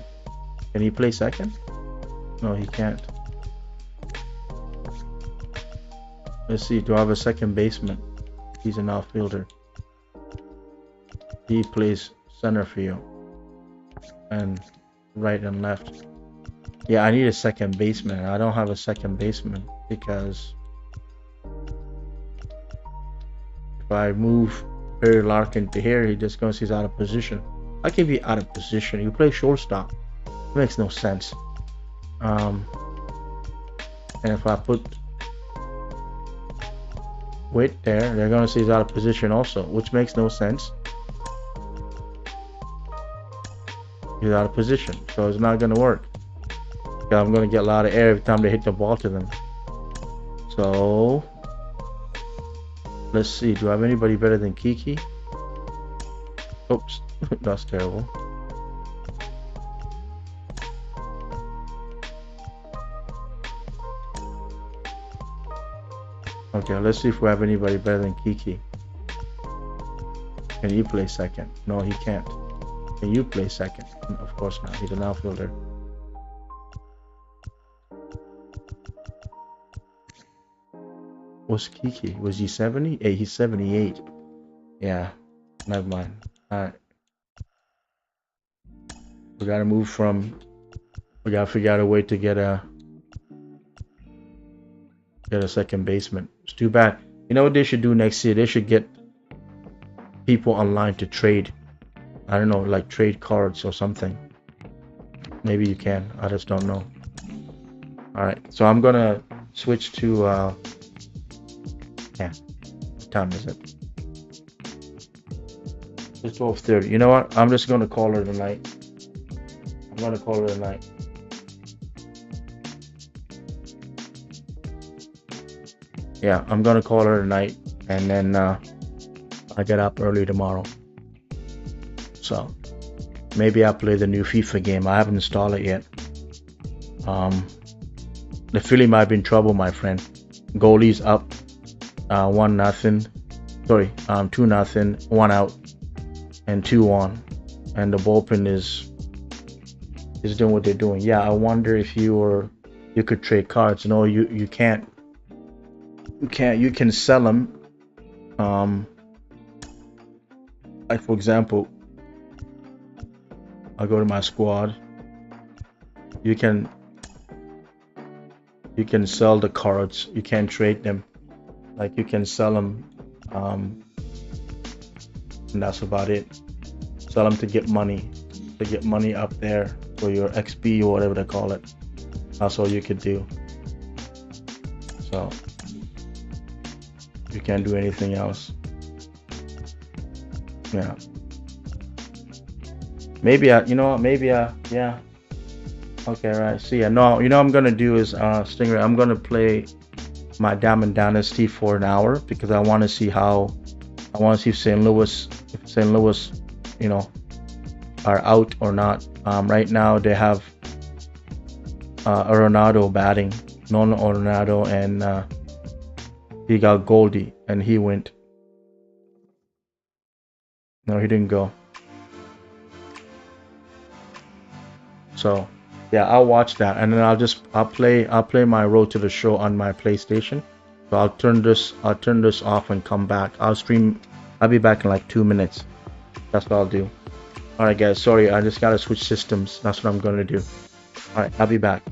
Can he play second? No, he can't. Let's see. Do I have a second baseman? He's an outfielder. He plays center field and right and left. Yeah, I need a second baseman. I don't have a second baseman because if I move Perry Larkin to here, he just goes, he's out of position. I can be out of position. You play shortstop. It makes no sense. And if I put Witt there, they're gonna say he's out of position also, which makes no sense. He's out of position, so it's not gonna work. I'm gonna get a lot of air every time they hit the ball to them. So let's see. Do I have anybody better than Kiki? Oops, that's terrible. Okay, let's see if we have anybody better than Kiki. Can he play second? No, he can't. Can you play second? Of course not. He's an outfielder. What's Kiki? Was he 70? Hey, he's 78. Yeah, never mind. Alright. We gotta move from. We gotta figure out a way to get a second baseman. It's too bad. You know what they should do next year? They should get people online to trade. I don't know, like trade cards or something. Maybe you can. I just don't know. Alright, so I'm gonna switch to yeah. What time is it? It's 12:30. You know what? I'm just gonna call her tonight. I'm gonna call her tonight. Yeah, I'm gonna call her tonight, and then I get up early tomorrow. So maybe I'll play the new FIFA game. I haven't installed it yet. The Philly might be in trouble, my friend. Goalie's up 1-0. Sorry, 2-0, 1 out, and 2 on, and the bullpen is doing what they're doing. Yeah, I wonder if you could trade cards. No, you can't. You can sell them. Like for example, I go to my squad. You can sell the cards. You can't trade them. Like you can sell them, and that's about it. Sell them to get money, up there for your XP or whatever they call it. That's all you could do. So you can't do anything else. Yeah. Maybe yeah. Okay, right. See ya. No, you know what I'm gonna do is Stinger. I'm gonna play my Diamond Dynasty for an hour because I want to see if St. Louis, you know, are out or not. Right now they have Arenado batting, Nolan Arenado, and he got Goldie, and he went. No, he didn't go. So yeah, I'll watch that, and then I'll play my Road to the Show on my PlayStation. So I'll turn this off and come back. I'll be back in like 2 minutes. That's what I'll do. Alright guys, sorry, I just gotta switch systems. That's what I'm gonna do. Alright, I'll be back.